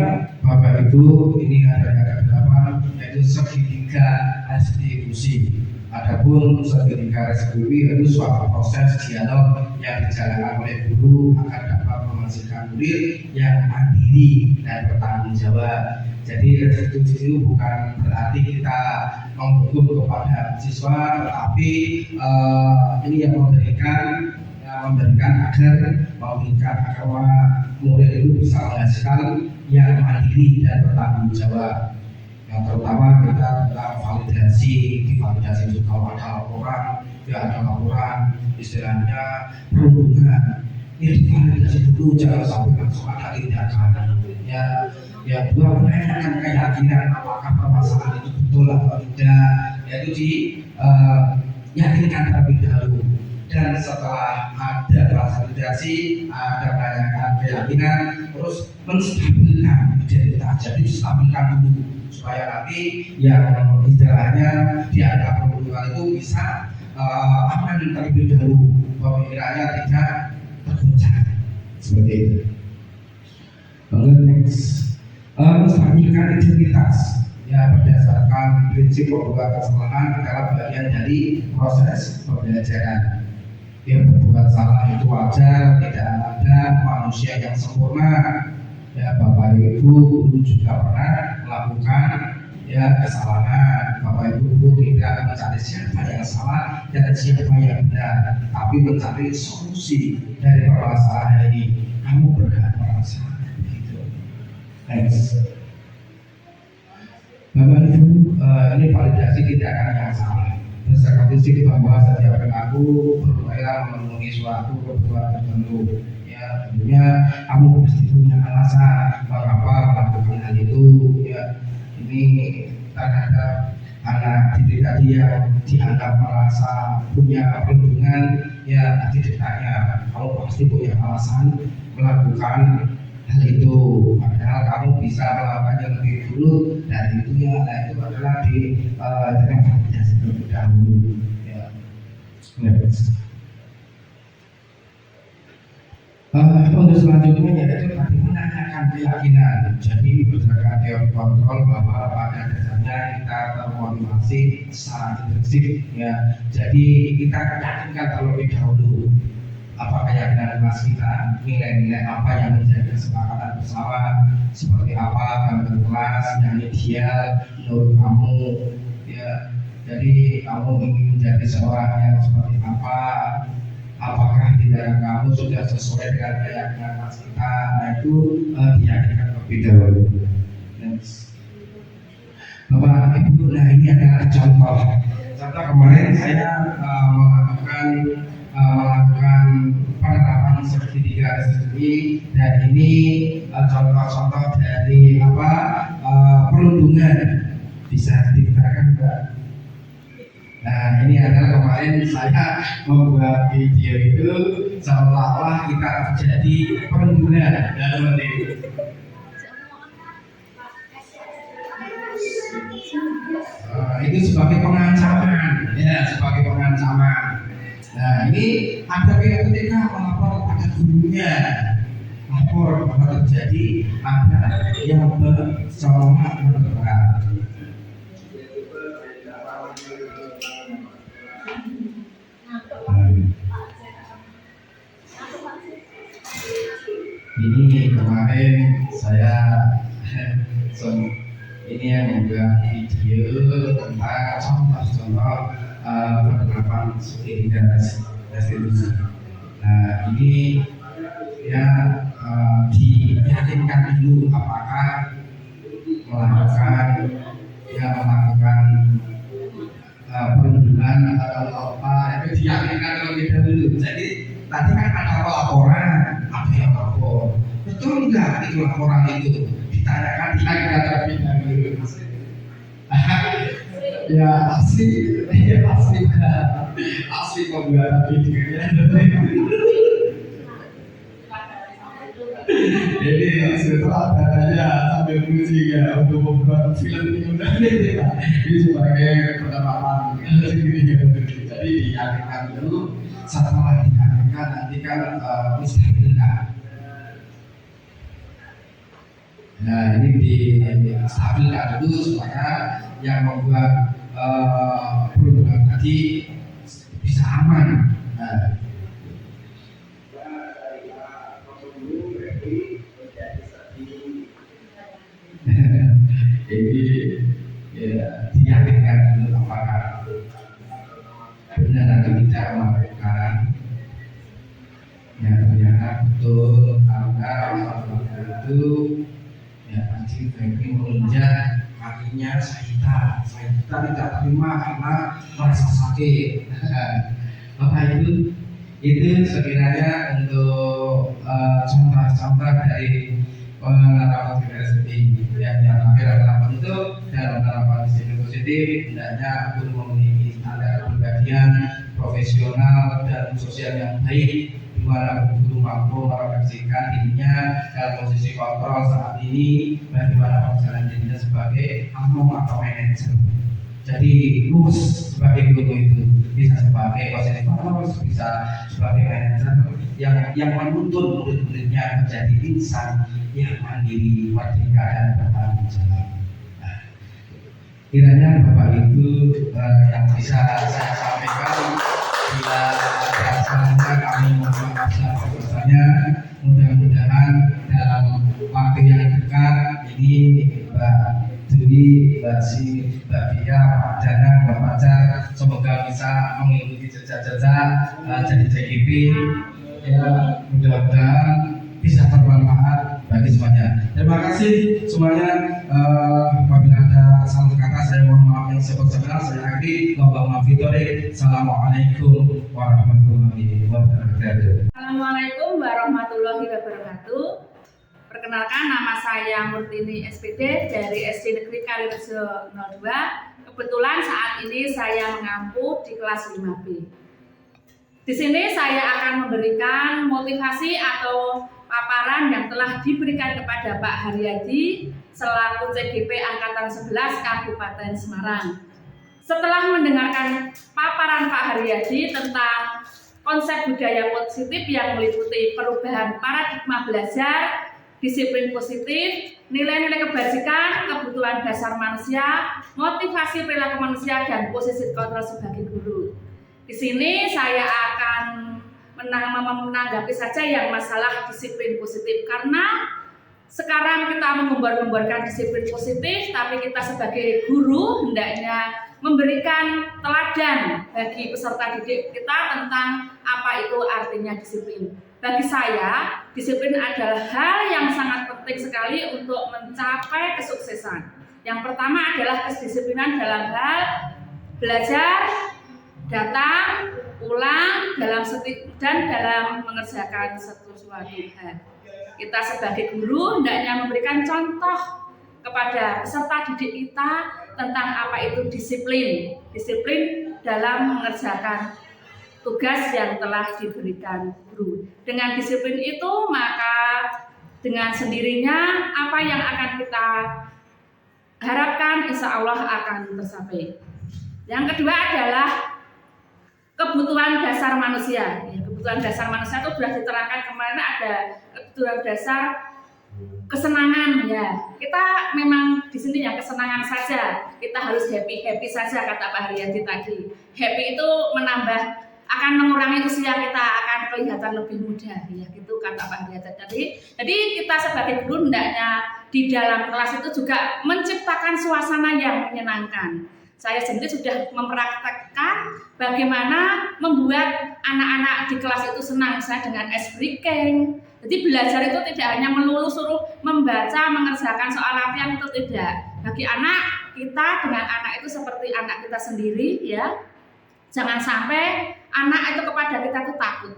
Bapak Ibu, ini ada beberapa yaitu segitiga institusi. Adapun sertifikat SPP itu suatu proses dialog yang dijalankan oleh guru agar dapat menghasilkan murid yang mandiri dan bertanggung jawab. Jadi restitusi itu bukan berarti kita menghukum kepada siswa, tetapi ini yang memberikan agar murid itu bisa menghasilkan yang mandiri dan bertanggung jawab. Yang terutama kita tentang divalidasi juga kalau ada laporan, ada laporan istilahnya perundungan, ya divalidasi dulu, jangan sampai langsung ada tindakan. Ya dua menanyakan keyakinan apakah permasalahan itu betul atau tidak, yaitu yakinkan terlebih dahulu. Dan setelah ada validasi, ada menanyakan keyakinan, terus menstabilkan identitas. Jadi stabilkan dulu supaya nanti yang istilahnya dianggap perundungan itu bisa aman terlebih dahulu, pemikirannya tidak tergoncang seperti itu. Lalu next, menstabilkan identitas ya berdasarkan prinsip bahwa kesalahan adalah bagian dari proses pembelajaran. Yang berbuat salah itu wajar, tidak ada manusia yang sempurna. Ya Bapak Ibu guru juga pernah melakukan ya kesalahan. Bapak Ibu guru tidak mencari siapa yang salah dan siapa yang benar, tapi mencari solusi dari permasalahan ini. Kamu berhak merasa begitu. Next. Bapak Ibu, ini validasi tindakan yang salah. Berdasarkan prinsip bahwa setiap perilaku berupaya memenuhi suatu kebutuhan tertentu. Ya, tentunya kamu pasti punya alasan mengapa melakukan hal itu. Ya, ini terhadap anak didik tadi yang dianggap merasa punya perlindungan, ya tidaknya kamu pasti punya alasan melakukan hal itu. Padahal kamu bisa melakukannya lebih dulu dari itu ya. Nah itu adalah dengan validasi terlebih dahulu. Ya. Untuk selanjutnya yaitu tadi menanyakan keyakinan. Jadi berdasarkan teori kontrol bahwa pada dasarnya kita termotivasi secara intrinsik. Ya. Jadi kita yakinkan terlebih dahulu apa keyakinan kelas kita, nilai-nilai apa yang menjadi kesepakatan bersama, seperti apa gambar kelas yang ideal menurut kamu. Ya. Jadi kamu ingin menjadi seorang yang seperti apa? Apakah tindakan kamu sudah sesuai dengan keyakinan kelas kita? Nah itu diyakinkan terlebih dahulu. Bapak Ibu, nah ini adalah contoh. Contoh kemarin saya melakukan penerapan sertifikat SPP, dan ini contoh-contoh dari perundungan bisa diceritakan Mbak. Nah ini adalah kemarin saya membuat video itu seolah-olah kita terjadi perundungan dan seperti itu. Itu sebagai pengancaman, ya sebagai pengancaman. Nah ini ada pihak ketika melapor pada gurunya, lapor bahwa terjadi ada yang bersemangat menerbang. Ini kemarin saya ini yang membuat video tentang contoh-contoh penerapan sertifikat restitusi. Nah ini ya diyakinkan dulu apakah melakukan perundungan atau apa, itu diyakinkan terlebih dahulu. Jadi tadi kan ada laporan, ada yang lapor, betul enggak itu laporan itu? Ditanyakan terlebih dahulu. Ya asli pembuatan videonya. Jadi sutradaranya sambil musik ya untuk membuat film ini sebagai penerapan jadi diyakinkan dulu, setelah diyakinkan nanti kan menstabilkan. Nah ini distabilkan dulu supaya yang membuat perundungan jadi bisa aman. Nah, jadi ya diyakinkan dulu apakah benar atau tidak melakukan. Ya ternyata betul karena waktu itu ya anjing Febri melunjak kakinya saya tidak terima karena merasa sakit. Maka itu sekiranya untuk contoh-contoh dari penerapan filosofi yang terakhir adalah bentuk dalam penerapan disiplin positif hendaknya guru memiliki standar kepribadian profesional dan sosial yang baik di mana guru mampu merefleksikan dirinya dalam posisi kontrol saat ini bagaimana pelaksanaan dirinya sebagai among atau manajer. Jadi lulus sebagai guru itu bisa sebagai posisi kontrol, bisa sebagai manajer yang menuntun murid-muridnya menjadi insan yang mandiri, merdeka dan bertanggung jawab. Kiranya Bapak Ibu yang bisa saya sampaikan, bila ada salahnya kami mohon maaf sebesar-besarnya. Mudah-mudahan dalam waktu yang dekat ini Mbak Dwi, Mbak Si, Mbak Bia, Pak Dana, Mbak Pacar, semoga bisa mengikuti jejak-jejak jadi JGP. Ya, mudah-mudahan bisa bermanfaat bagi semuanya. Terima kasih semuanya. Apabila ada salah kata saya mohon maaf yang sebesar-besarnya. Saya akhiri. Assalamualaikum warahmatullahi wabarakatuh. Assalamualaikum warahmatullahi wabarakatuh. Perkenalkan, nama saya Murtini SPD dari SD Negeri Kalirejo 02. Kebetulan saat ini saya mengampu di kelas 5B. Di sini saya akan memberikan motivasi atau paparan yang telah diberikan kepada Pak Haryadi selaku CGP Angkatan 11 Kabupaten Semarang. Setelah mendengarkan paparan Pak Haryadi tentang konsep budaya positif yang meliputi perubahan paradigma belajar, disiplin positif, nilai-nilai kebajikan, kebutuhan dasar manusia, motivasi perilaku manusia, dan posisi kontrol sebagai guru. Di sini saya akan menanggapi saja yang masalah disiplin positif, karena sekarang kita menggembar-gemborkan disiplin positif, tapi kita sebagai guru hendaknya memberikan teladan bagi peserta didik kita tentang apa itu artinya disiplin. Bagi saya, disiplin adalah hal yang sangat penting sekali untuk mencapai kesuksesan. Yang pertama adalah kedisiplinan dalam hal belajar, datang, pulang, dan dalam mengerjakan sesuatu hal. Kita sebagai guru hendaknya memberikan contoh kepada peserta didik kita tentang apa itu disiplin. Disiplin dalam mengerjakan tugas yang telah diberikan guru. Dengan disiplin itu, maka dengan sendirinya apa yang akan kita harapkan insya Allah akan tercapai. Yang kedua adalah kebutuhan dasar manusia. Ya, kebutuhan dasar manusia itu sudah diterangkan kemarin, ada kebutuhan dasar kesenangan. Ya, kita memang di sini ya kesenangan saja. Kita harus happy saja, kata Pak Haryadi tadi. Happy itu akan mengurangi usia kita, akan kelihatan lebih muda. Ya, gitu kata Pak Haryadi tadi. Jadi kita sebagai guru hendaknya di dalam kelas itu juga menciptakan suasana yang menyenangkan. Saya sendiri sudah mempraktekkan bagaimana membuat anak-anak di kelas itu senang, misalnya dengan ice breaking. Jadi belajar itu tidak hanya melulu suruh membaca, mengerjakan soal latihan, itu tidak. Bagi anak, kita dengan anak itu seperti anak kita sendiri, ya. Jangan sampai anak itu kepada kita itu takut.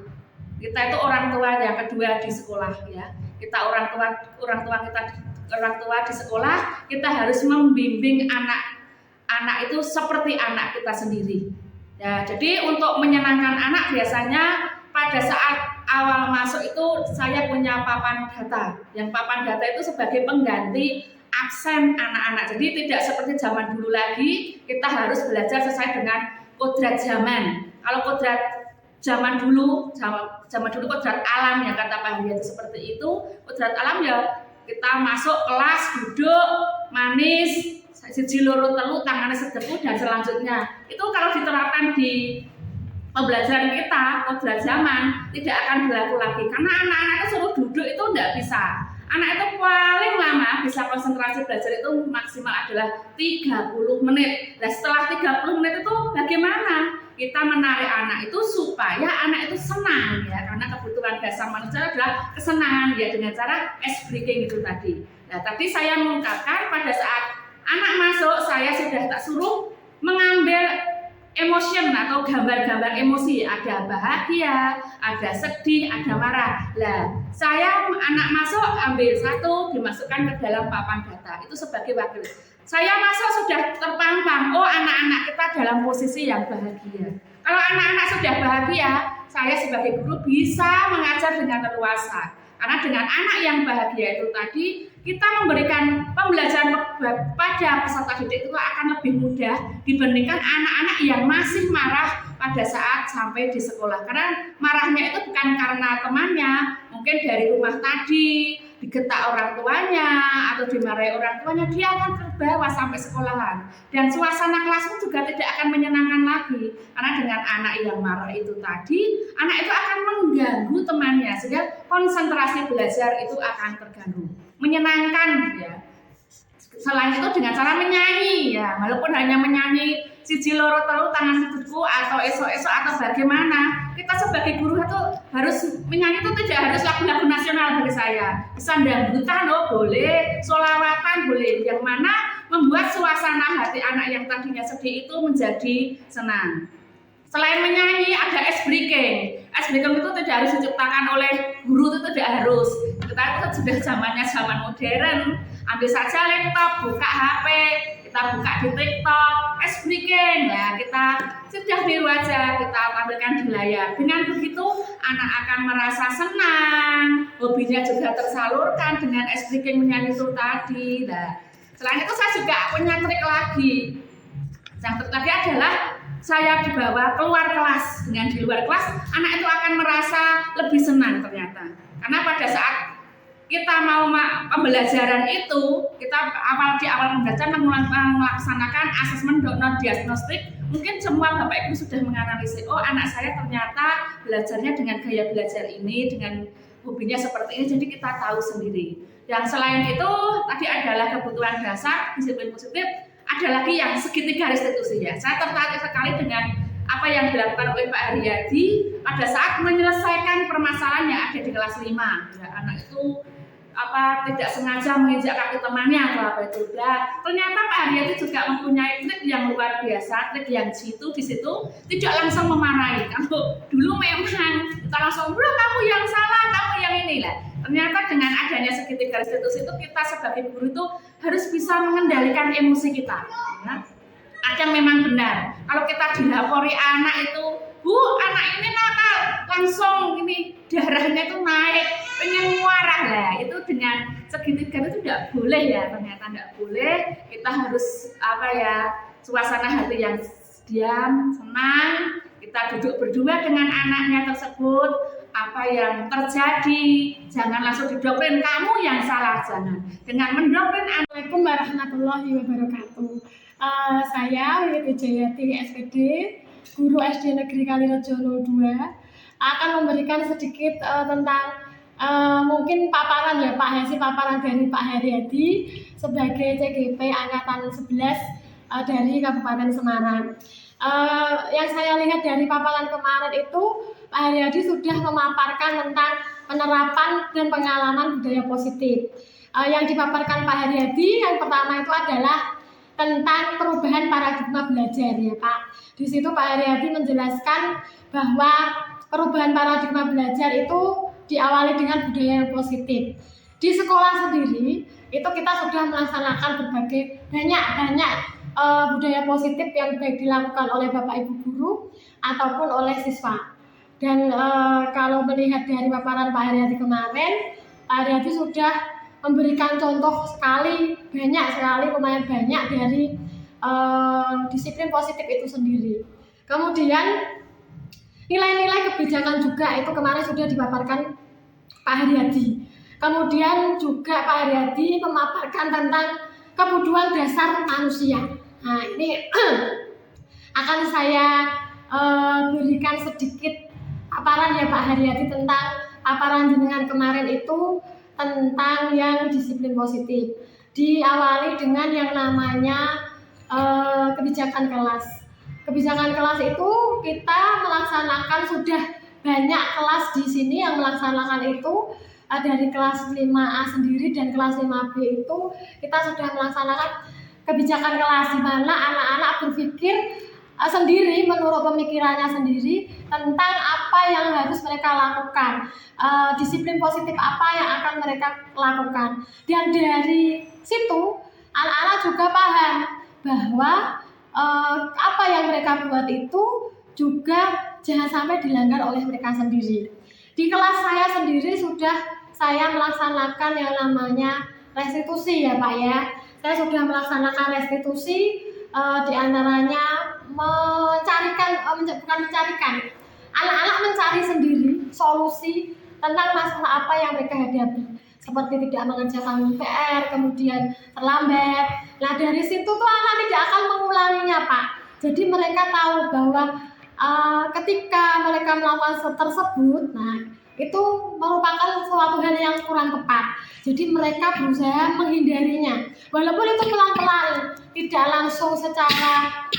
Kita itu orang tua yang kedua di sekolah, ya. Kita orang tua di sekolah, kita harus membimbing anak itu seperti anak kita sendiri. Ya, jadi untuk menyenangkan anak biasanya pada saat awal masuk itu saya punya papan data. Yang papan data itu sebagai pengganti absen anak-anak. Jadi tidak seperti zaman dulu lagi, kita harus belajar sesuai dengan kodrat zaman. Kalau kodrat zaman dulu kodrat alam yang kata Pak Haryadi seperti itu. Kodrat alam ya kita masuk kelas, duduk, manis, siji loro telu tangannya sedepu dan selanjutnya. Itu kalau diterapkan di pembelajaran kita, pembelajaran zaman tidak akan berlaku lagi karena anak-anak itu suruh duduk itu tidak bisa. Anak itu paling lama bisa konsentrasi belajar itu maksimal adalah 30 menit. Dan setelah 30 menit itu bagaimana kita menarik anak itu supaya anak itu senang ya, karena kebutuhan dasar manusia adalah kesenangan ya dengan cara ice breaking itu tadi. Nah, tadi saya mengungkapkan pada saat anak masuk saya sudah tak suruh mengambil emotion atau gambar-gambar emosi, ada bahagia, ada sedih, ada marah. Lah, saya anak masuk ambil satu dimasukkan ke dalam papan data itu sebagai wakil. Saya masuk sudah terpampang, oh anak-anak kita dalam posisi yang bahagia. Kalau anak-anak sudah bahagia, saya sebagai guru bisa mengajar dengan leluasa. Karena dengan anak yang bahagia itu tadi, kita memberikan pembelajaran pada peserta didik itu akan lebih mudah dibandingkan anak-anak yang masih marah pada saat sampai di sekolah. Karena marahnya itu bukan karena temannya, mungkin dari rumah tadi, digetak orang tuanya, atau dimarahi orang tuanya, dia akan terbawa sampai sekolahan. Dan suasana kelas pun juga tidak akan menyenangkan lagi. Karena dengan anak yang marah itu tadi, anak itu akan mengganggu temannya, sehingga konsentrasi belajar itu akan terganggu. Menyenangkan ya. Selain itu dengan cara menyanyi ya, walaupun hanya menyanyi siji loro telu tangan sedeku atau esok-esok atau bagaimana, kita sebagai guru itu harus menyanyi itu tidak harus lagu-lagu nasional bagi saya. Bisa dangdutan oh boleh, sholawatan boleh, yang mana membuat suasana hati anak yang tadinya sedih itu menjadi senang. Selain menyanyi ada ice breaking. Ice breaking itu tidak harus diciptakan oleh guru, itu tidak harus. Kita itu sudah zamannya zaman modern. Ambil saja laptop, buka HP, kita buka di TikTok, ice breaking ya, kita sudah biru aja, kita tampilkan di layar. Dengan begitu anak akan merasa senang, hobinya juga tersalurkan dengan ice breaking menyanyi itu tadi. Nah, selain itu saya juga punya trik lagi. Yang trik lagi adalah saya dibawa keluar kelas. Dengan di luar kelas, anak itu akan merasa lebih senang ternyata. Karena pada saat kita mau pembelajaran itu, kita di awal pembelajaran melaksanakan asesmen non diagnostik. Mungkin semua Bapak Ibu sudah menganalisis, oh anak saya ternyata belajarnya dengan gaya belajar ini, dengan hobinya seperti ini, jadi kita tahu sendiri. Dan selain itu, tadi adalah kebutuhan dasar, disiplin positif, ada lagi yang segitiga restitusi ya. Saya tertarik sekali dengan apa yang dilakukan oleh Pak Haryadi pada saat menyelesaikan permasalahan yang ada di kelas 5. Ya, anak itu tidak sengaja menginjak kaki temannya atau apa itu. Ya, ternyata Pak Haryadi juga mempunyai trik yang luar biasa, trik yang di situ tidak langsung memarahi. Kalau dulu memang kita langsung, bro kamu yang salah, kamu yang ini lah. Ternyata dengan adanya segitiga restitusi itu kita sebagai guru itu harus bisa mengendalikan emosi kita. Ya. Kadang memang benar. Kalau kita dilapori anak itu, Bu, anak ini nakal, langsung ini darahnya itu naik, pengen marah lah. Itu dengan segitiga itu tidak boleh ya, ternyata tidak boleh. Kita harus suasana hati yang diam, senang. Kita duduk berdua dengan anaknya tersebut. Apa yang terjadi, jangan langsung didoktrin kamu yang salah, jangan. Dengan mendoktrin. Assalamualaikum warahmatullahi wabarakatuh. Saya Wijayati SPD, guru SD Negeri Kalirejo 02, akan memberikan sedikit tentang mungkin paparan ya paparan dari Pak Haryadi sebagai CGP Angkatan 11 dari Kabupaten Semarang. Yang saya lihat dari paparan kemarin itu, Pak Haryadi sudah memaparkan tentang penerapan dan pengalaman budaya positif. Yang dipaparkan Pak Haryadi yang pertama itu adalah tentang perubahan paradigma belajar ya Pak. Di situ Pak Haryadi menjelaskan bahwa perubahan paradigma belajar itu diawali dengan budaya yang positif. Di sekolah sendiri itu kita sudah melaksanakan banyak budaya positif yang baik dilakukan oleh Bapak Ibu guru ataupun oleh siswa. Dan kalau melihat dari paparan Pak Haryadi kemarin, Pak Haryadi sudah memberikan contoh lumayan banyak dari disiplin positif itu sendiri. Kemudian nilai-nilai kebijakan juga itu kemarin sudah dipaparkan Pak Haryadi. Kemudian juga Pak Haryadi memaparkan tentang kebutuhan dasar manusia. Nah, ini akan saya berikan sedikit paparan ya Pak Haryadi tentang paparan jenengan kemarin itu tentang yang disiplin positif. Diawali dengan yang namanya kebijakan kelas. Kebijakan kelas itu kita melaksanakan sudah banyak kelas di sini yang melaksanakan itu dari kelas 5A sendiri dan kelas 5B itu kita sudah melaksanakan kebijakan kelas di mana anak-anak berpikir sendiri menurut pemikirannya sendiri tentang apa yang harus mereka lakukan, disiplin positif apa yang akan mereka lakukan. Dan dari situ anak-anak juga paham bahwa apa yang mereka buat itu juga jangan sampai dilanggar oleh mereka sendiri. Di kelas saya sendiri sudah saya melaksanakan yang namanya restitusi ya Pak ya. Saya sudah melaksanakan restitusi diantaranya bukan mencarikan, anak-anak mencari sendiri solusi tentang masalah apa yang mereka hadapi, seperti tidak mengerjakan PR, kemudian terlambat. Nah dari situ tuh anak tidak akan mengulanginya Pak. Jadi mereka tahu bahwa ketika mereka melakukan tersebut, nah itu merupakan suatu hal yang kurang tepat. Jadi mereka berusaha menghindarinya, walaupun itu pelan-pelan, tidak langsung secara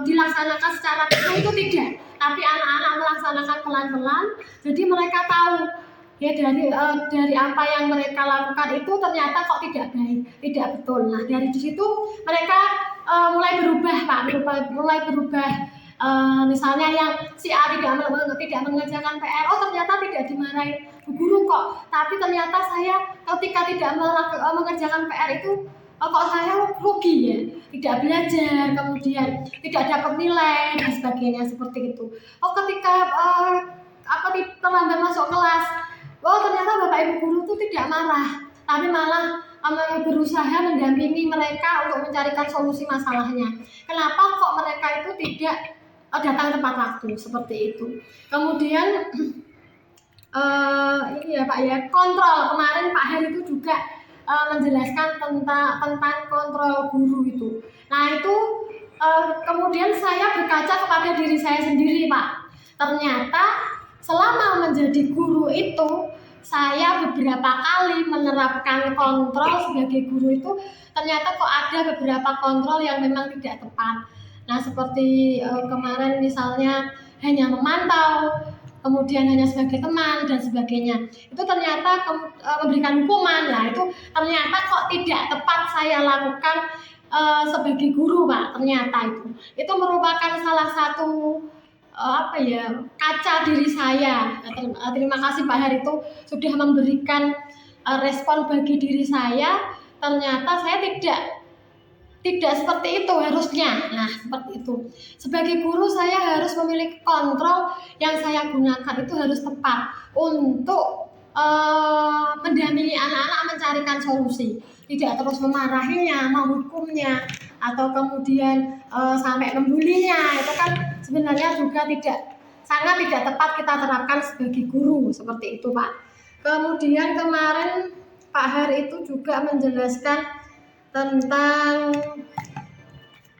dilaksanakan secara penuh itu tidak, tapi anak-anak melaksanakan pelan-pelan. Jadi mereka tahu ya dari apa yang mereka lakukan itu ternyata kok tidak baik, tidak betul. Nah dari situ mereka mulai berubah Pak, mulai berubah. Misalnya yang si A tidak mengerjakan PR, oh ternyata tidak dimarahi bu guru kok, tapi ternyata saya ketika tidak mengerjakan PR itu kok saya rugi ya, tidak belajar, kemudian tidak dapat nilai dan sebagainya seperti itu. Oh ketika terlambat masuk kelas, oh ternyata bapak ibu guru itu tidak marah, tapi malah berusaha mendampingi mereka untuk mencarikan solusi masalahnya. Kenapa kok mereka itu tidak datang tepat waktu seperti itu. Kemudian ini ya Pak ya, kontrol. Kemarin Pak Har itu juga menjelaskan tentang kontrol guru itu. Nah itu kemudian saya berkaca kepada diri saya sendiri Pak. Ternyata selama menjadi guru itu saya beberapa kali menerapkan kontrol sebagai guru itu, ternyata kok ada beberapa kontrol yang memang tidak tepat. Nah seperti kemarin misalnya hanya memantau, kemudian hanya sebagai teman dan sebagainya, itu ternyata memberikan hukuman. Nah itu ternyata kok tidak tepat saya lakukan sebagai guru Pak. Ternyata itu merupakan salah satu kaca diri saya. Terima kasih Pak Har itu sudah memberikan respon bagi diri saya. Ternyata saya tidak seperti itu harusnya. Nah seperti itu. Sebagai guru saya harus memiliki kontrol yang saya gunakan itu harus tepat untuk mendampingi anak-anak mencarikan solusi. Tidak terus memarahinya, menghukumnya, atau kemudian sampai membulinya. Itu kan sebenarnya juga sangat tidak tepat kita terapkan sebagai guru seperti itu Pak. Kemudian kemarin Pak Har itu juga menjelaskan tentang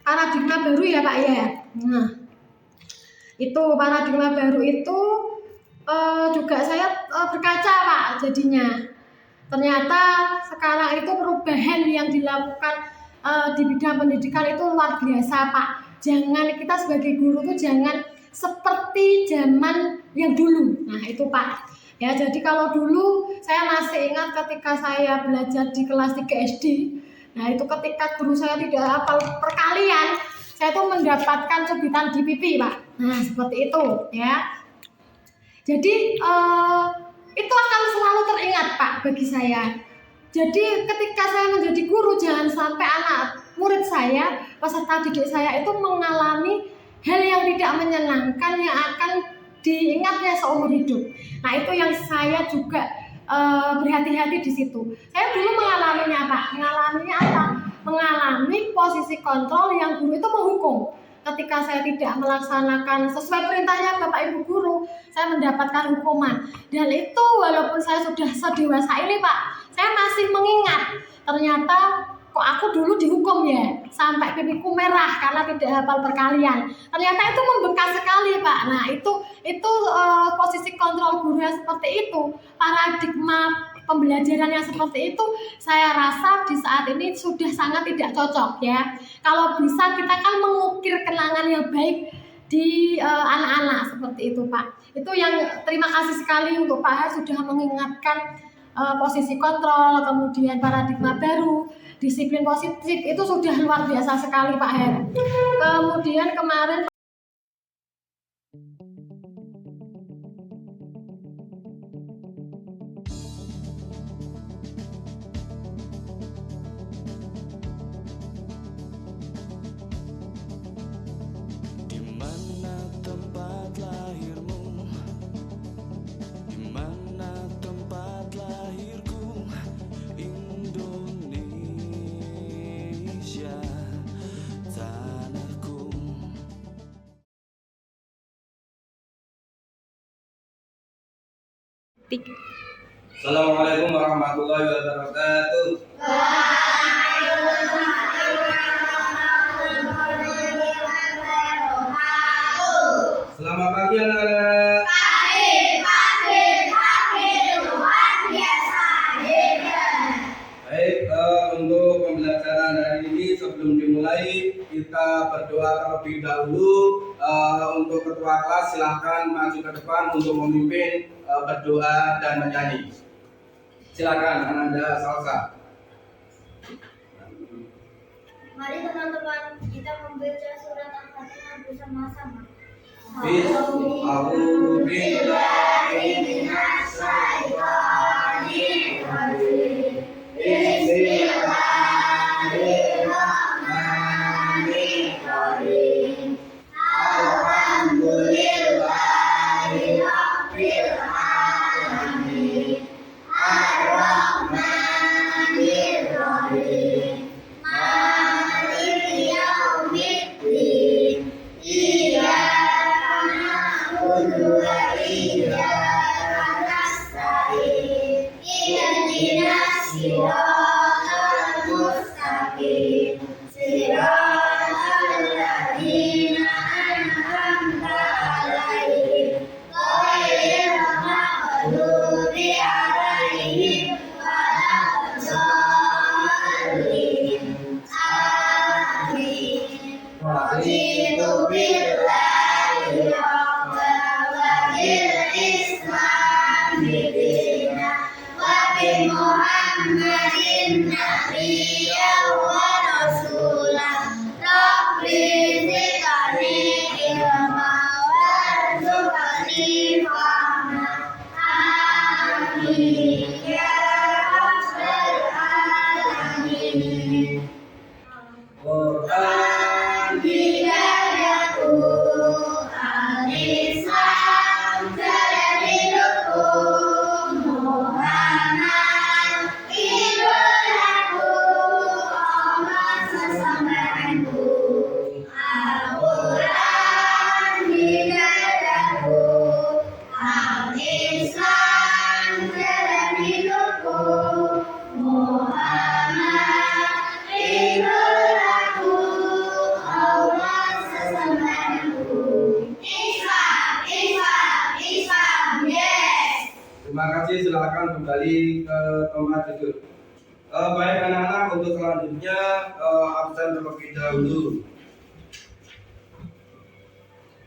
paradigma baru ya Pak ya. Nah itu paradigma baru itu juga saya berkaca Pak jadinya. Ternyata sekarang itu perubahan yang dilakukan di bidang pendidikan itu luar biasa Pak. Jangan kita sebagai guru tuh jangan seperti zaman yang dulu. Nah itu Pak. Ya jadi kalau dulu saya masih ingat ketika saya belajar di kelas 3 SD. Nah itu ketika guru saya tidak hafal perkalian, saya tuh mendapatkan cebitan di pipi Pak. Nah seperti itu ya. Jadi itu akan selalu teringat Pak bagi saya. Jadi ketika saya menjadi guru, jangan sampai anak murid saya, peserta didik saya itu mengalami hal yang tidak menyenangkan yang akan diingatnya seumur hidup. Nah itu yang saya juga berhati-hati di situ. Saya dulu mengalaminya Pak. Mengalaminya apa? Mengalami posisi kontrol yang guru itu menghukum. Ketika saya tidak melaksanakan sesuai perintahnya Bapak Ibu guru, saya mendapatkan hukuman. Dan itu walaupun saya sudah sedewasa ini Pak, saya masih mengingat. ternyata kok aku dulu dihukum ya sampai pipiku merah karena tidak hafal perkalian. Ternyata itu membekas sekali Pak. Nah itu posisi kontrol guru yang seperti itu, paradigma pembelajaran yang seperti itu, saya rasa di saat ini sudah sangat tidak cocok ya. Kalau bisa kita kan mengukir kenangan yang baik di anak-anak seperti itu Pak. Itu yang terima kasih sekali untuk Pak Her sudah mengingatkan posisi kontrol, kemudian paradigma baru, disiplin positif, itu sudah luar biasa sekali Pak Her. Kemudian kemarin Assalamualaikum warahmatullahi wabarakatuh. Selamat pagi anak-anak. Baik, untuk pembelajaran hari ini sebelum dimulai kita berdoa terlebih dahulu. Untuk ketua kelas silahkan maju ke depan untuk memimpin berdoa dan menyanyi. Silakan Ananda Salsa. Mari teman-teman kita membaca surat Al-Fatihah bersama-sama. Bismillahirrahmanirrahim. Alhamdulillahirabbil alamin. Ar-Rahmanir-Rahim. Maliki yaumiddin. Iyyaka na'budu wa iyyaka nasta'in. Ihdinas siratal mustaqim. Siratal ladzina an'amta 'alaihim ghairil maghdubi 'alaihim waladdallin. Amin. Raditu billahi rabban wa bil islami dinan wa bi Muhammadin nabiyyan wa rasulan. Rabbi zidni ilma warzuqni fahma. Amin ya rabbal alamin. Quran hidayahku, al-Islam jalan hidupku, Muhammad idolaku, Allah sesembahanku. Al-Quran hidayahku, al-Islam jalan hidupku, Muhammad idolaku, Allah sesembahanku. Islam, yes. Terima kasih, silakan kembali ke tempat duduk. Baik anak-anak, untuk selanjutnya absen terlebih dahulu.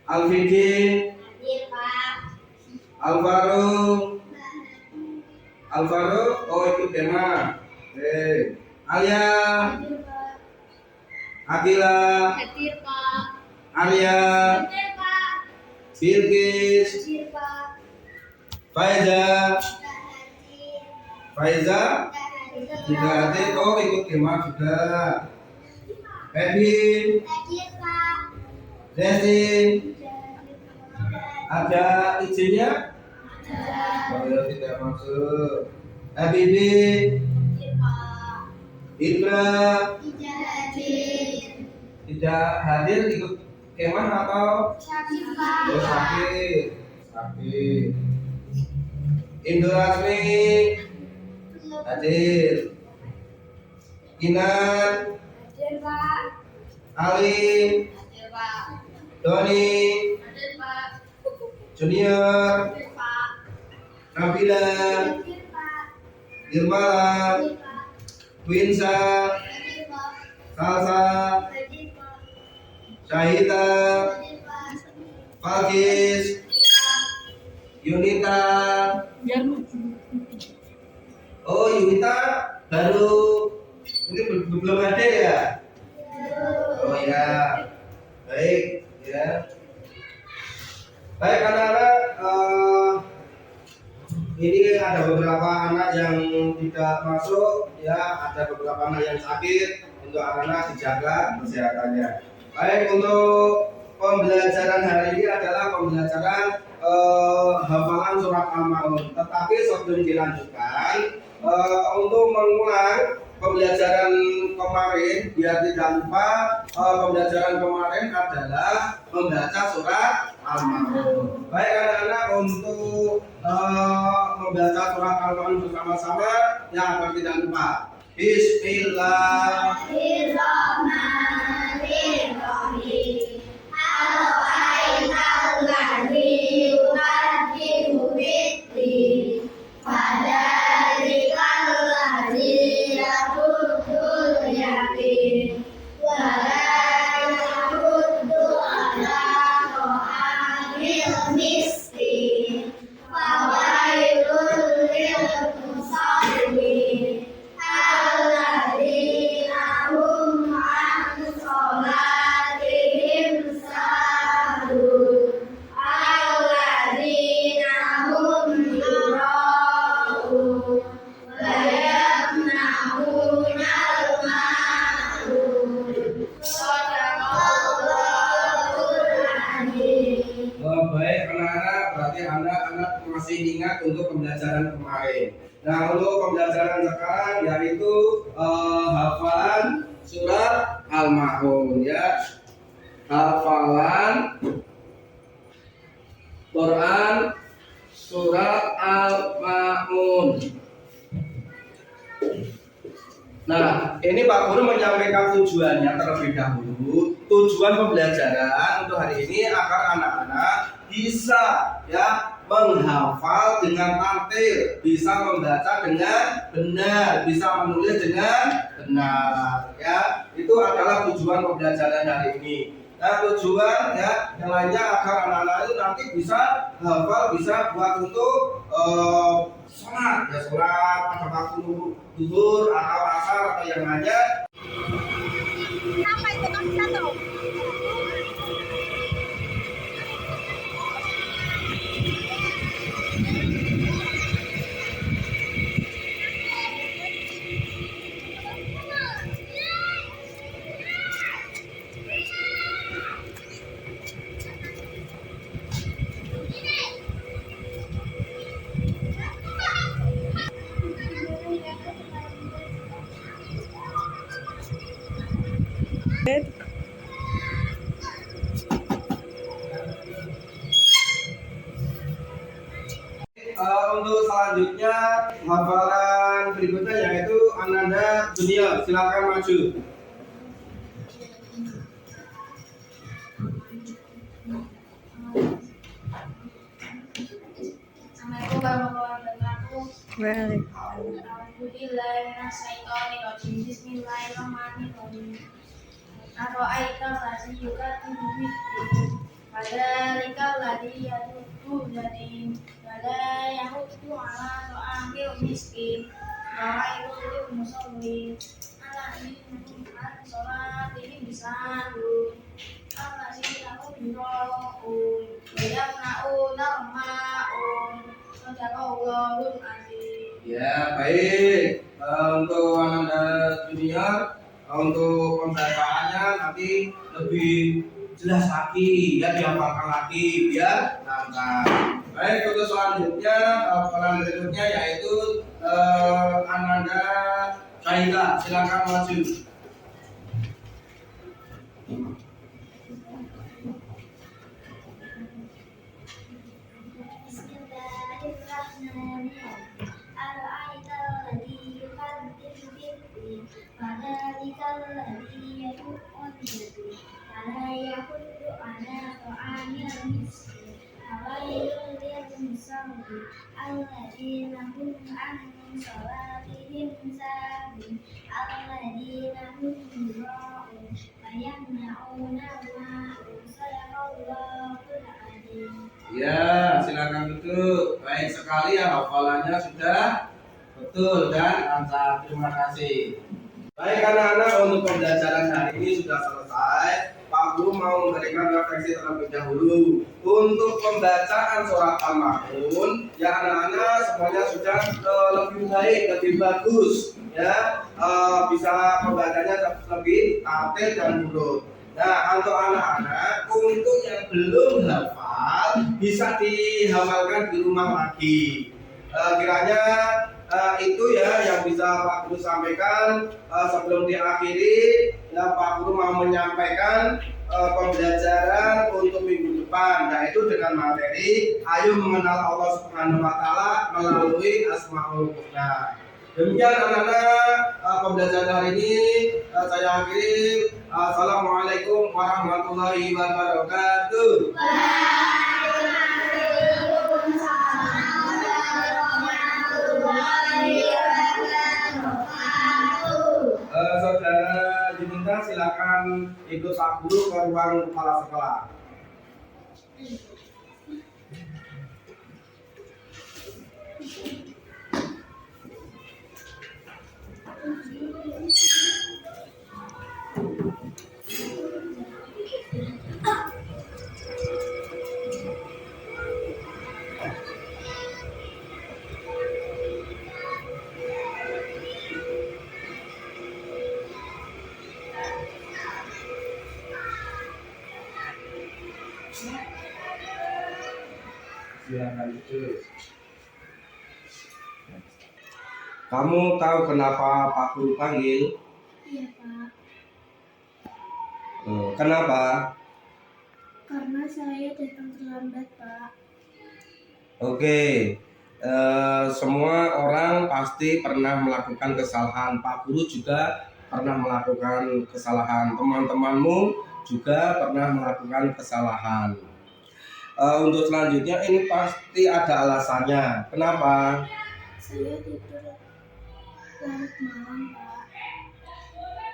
Alfidin, Hadir Pak. Alvaro, oh ikut tema. Alia, Hadir Pak. Akila, Hadir Pak. Arya, Hadir Pak. Bilkis, Hadir Pak. Faiza, Hadir. juga hadir. Oh ikut tema juga. Edwin, Hadir Pak. Desi, Hadir. ada izinnya? Oh ya, tidak masuk. Habibi, Hadir Pak. Indra, Tidak hadir. tidak hadir ikut kemah atau? Sakit Pak. Oh sakit. Indra Asmi, hadir. Kinan, Hadir Pak. Alin, Hadir Pak. Doni, Hadir Pak. Junior, Hadir Pak. Nabila, Hadir Pak. Nirmala, Hadir Pak. Winsa, Hadir Pak. Salsa, Hadir Pak. Syahita, Hadir Pak. Falkis, Yunita. Biar maju. Oh, Yunita baru ini belum ada ya? Oh ya, baik ya. Baik anak-anak, ini ada beberapa anak yang tidak masuk, ya ada beberapa anak yang sakit. Untuk anak-anak dijaga kesehatannya. Baik, untuk pembelajaran hari ini adalah pembelajaran hafalan surat Al-Maun. Tetapi sebelum dilanjutkan, untuk mengulang pembelajaran kemarin biar tidak lupa, pembelajaran kemarin adalah membaca surat Al-Maun. Baik anak-anak, untuk membaca surat Al-Maun bersama-sama yang akan tidak lupa. Bismillah. Bismillahirrahmanirrahim. Ara'aital ladzi yukadzibu bid-din. Fadzalikal ladzi yaqutul yakin. Wa la yahuddu ala ta'amil miskin. Fawailul lil musallin. Alladzina hum an sholatihim sahun. Alladzina hum yura'un. Wa yamna'unal ma'un. Shadaqallahul adzim. Baik anak-anak, berarti anak-anak masih ingat untuk pembelajaran kemarin. Nah, untuk pembelajaran sekarang yaitu hafalan surat Al-Maun ya. Hafalan Quran surat Al-Maun. Nah, ini Pak Guru menyampaikan tujuannya terlebih dahulu. Tujuan pembelajaran untuk hari ini agar anak-anak bisa ya menghafal dengan tartil, bisa membaca dengan benar, bisa menulis dengan benar ya. Itu adalah tujuan pembelajaran hari ini. Nah, tujuan ya yang lainnya agar anak-anak itu nanti bisa hafal, bisa buat untuk sholat ya, sholat pada waktu zuhur atau asar atau yang lainnya. Apa itu kamu tahu? Untuk selanjutnya hafalan berikutnya yaitu Ananda Junior, silakan maju. Assalamualaikum warahmatullahi wabarakatuh. Alhamdulillahirrahmanirrahim. Bismillahirrahmanirrahim. Ara'aital ladzi yukadzibu bid-din. Fadzalikal ladzi yaqutul yatim. Wa la yahuddu ala ta'amil miskin. Fawailul lil musallin. Alladzina hum an sholatihim sahun. Alladzina hum yura'un. Wa yamna'unal ma'un. Shadaqallahul adzim. Ya, baik. Untuk Ananda Junior, untuk pembacaannya nanti lebih jelas lagi, ya dihafalkan lagi, biar lancar. Baik, untuk selanjutnya hafalan berikutnya yaitu Ananda Syahita, silakan maju. Bismillahirrahmanirrahim. Ara'aital ladzi yukadzibu bid-din. Fadzalikal ladzi yad'ul yatim wala yahuddu ala ta'amil miskin awailul lil musallin alladzina hum an salatihim sahun alladzina hum yura'un wa yamna'una al-ma'un sadaqallahul adzim. Ya, silakan duduk. Baik sekali ya, hafalannya sudah betul dan lancar. Terima kasih. Baik anak-anak, untuk pembelajaran hari ini sudah selesai. Pak Guru mau memberikan refleksi terlebih dahulu untuk pembacaan surat Al-Ma'un. Ya anak-anak, semuanya sudah lebih baik, lebih bagus. Ya, bisa pembacanya lebih tertib dan urut. Nah, untuk anak-anak, untuk yang belum hafal bisa dihafalkan di rumah lagi. Kiranya itu ya yang bisa Pak Guru sampaikan. Sebelum diakhiri, ya Pak Guru mau menyampaikan pembelajaran untuk minggu depan, yaitu dengan materi ayo mengenal Allah Subhanahu wa taala melalui Asmaul Husna. Demikian anak-anak pembelajaran hari ini saya akhiri. Assalamualaikum warahmatullahi wabarakatuh. Saudara diminta silakan ikut Pak Guru ke ruang kepala sekolah. Silakan duduk. Kamu tahu kenapa Pak Guru panggil? Iya Pak, Kenapa? karena saya datang terlambat Pak. Oke, semua orang pasti pernah melakukan kesalahan. Pak Guru juga pernah melakukan kesalahan. Teman-temanmu juga pernah melakukan kesalahan. Untuk selanjutnya ini pasti ada alasannya. Kenapa? Saya tidur larut malam Pak.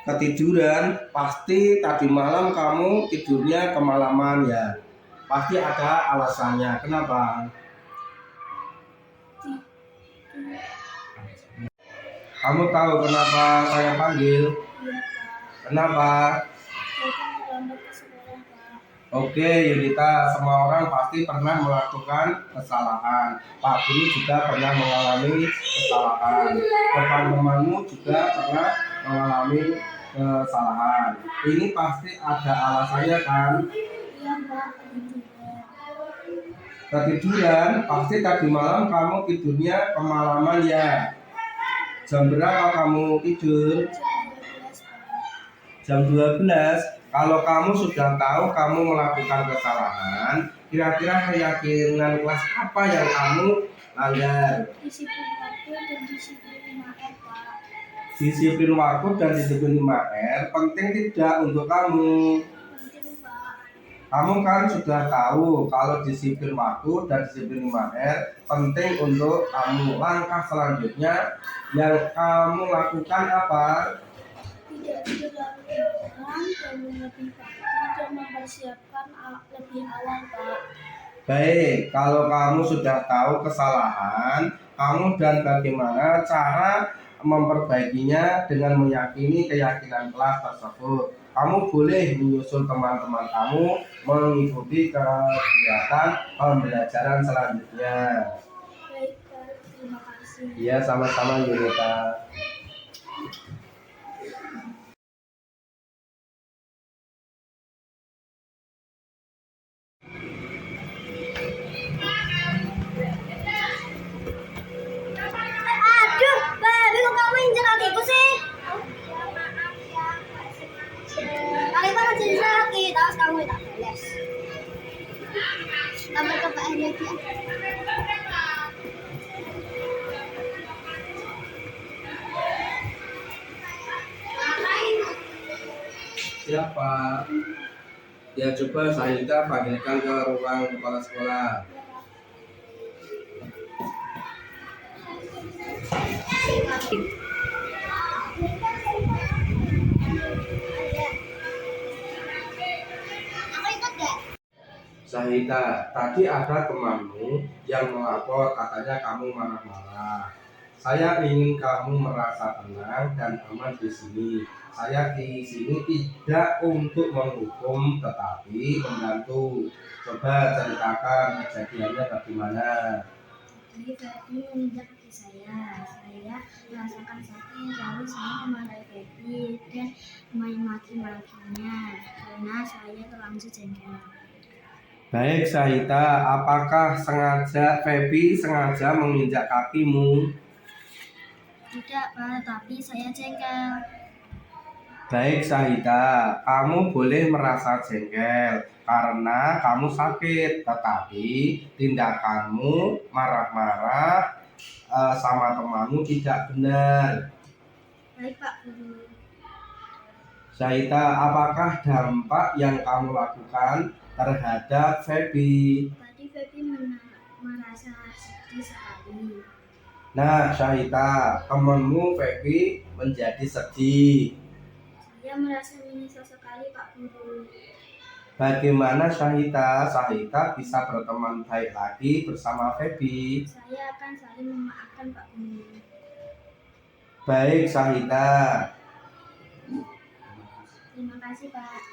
Ketiduran, pasti tadi malam kamu tidurnya kemalaman ya. Pasti ada alasannya. Kenapa? Kamu tahu kenapa saya panggil? Iya Pak, Kenapa? saya kan terlambat ke sekolah Pak. Oke, Yunita, semua orang pasti pernah melakukan kesalahan. Pak Guru juga pernah mengalami kesalahan. Teman-temanmu juga pernah mengalami kesalahan. Ini pasti ada alasannya kan? Iya Pak, begitu Pak. Ketiduran, pasti tadi malam kamu tidurnya kemalaman ya. Jam berapa kamu tidur? Jam 12 Pak. Jam 12. Kalau kamu sudah tahu kamu melakukan kesalahan, kira-kira keyakinan kelas apa yang kamu langgar? Disiplin waktu dan disiplin 5R Pak. Disiplin waktu dan disiplin 5R penting tidak untuk kamu? Penting Pak. Kamu kan sudah tahu kalau disiplin waktu dan disiplin 5R penting untuk kamu. Langkah selanjutnya yang kamu lakukan apa? Tidak tidur larut malam, bangun lebih pagi dan mempersiapkan lebih awal Pak. Baik, kalau kamu sudah tahu kesalahan kamu dan bagaimana cara memperbaikinya dengan meyakini keyakinan kelas tersebut, kamu boleh menyusul teman-teman kamu mengikuti kegiatan pembelajaran selanjutnya. Baik Pak, terima kasih. Iya, sama-sama Yunita. Aduh, babi kok kamu injek kakiku sih? Kali banget jadi sakit, awas kamu tak beres. Kamu ke Pak Heri lagi ya. siapa? Ya coba Sahita panggilkan ke ruang kepala sekolah. Sahita, tadi ada temanmu yang melapor katanya kamu marah-marah. Saya ingin kamu merasa tenang dan aman di sini. Saya di sini tidak untuk menghukum, tetapi membantu. Coba ceritakan kejadiannya bagaimana. Tadi Feby menginjak kaki saya. Saya merasakan sakit, lalu saya memarahi Feby dan memaki-makinya karena saya terlanjur jengkel. Baik Sahita, apakah Feby sengaja menginjak kakimu? Tidak, Pak, tapi saya jengkel. Baik Sahita, kamu boleh merasa jengkel karena kamu sakit, tetapi tindakanmu marah-marah sama temanmu tidak benar. Baik, Pak Guru. Sahita, apakah dampak yang kamu lakukan terhadap Feby? Tadi Feby merasa sedih sekali. Nah Sahita, temanmu Feby menjadi sedih. Saya merasa menyesal sekali, Pak Guru. Bagaimana Sahita? Sahita bisa berteman baik lagi bersama Feby. Saya akan saling memaafkan, Pak Guru. Baik Sahita. Terima kasih, Pak.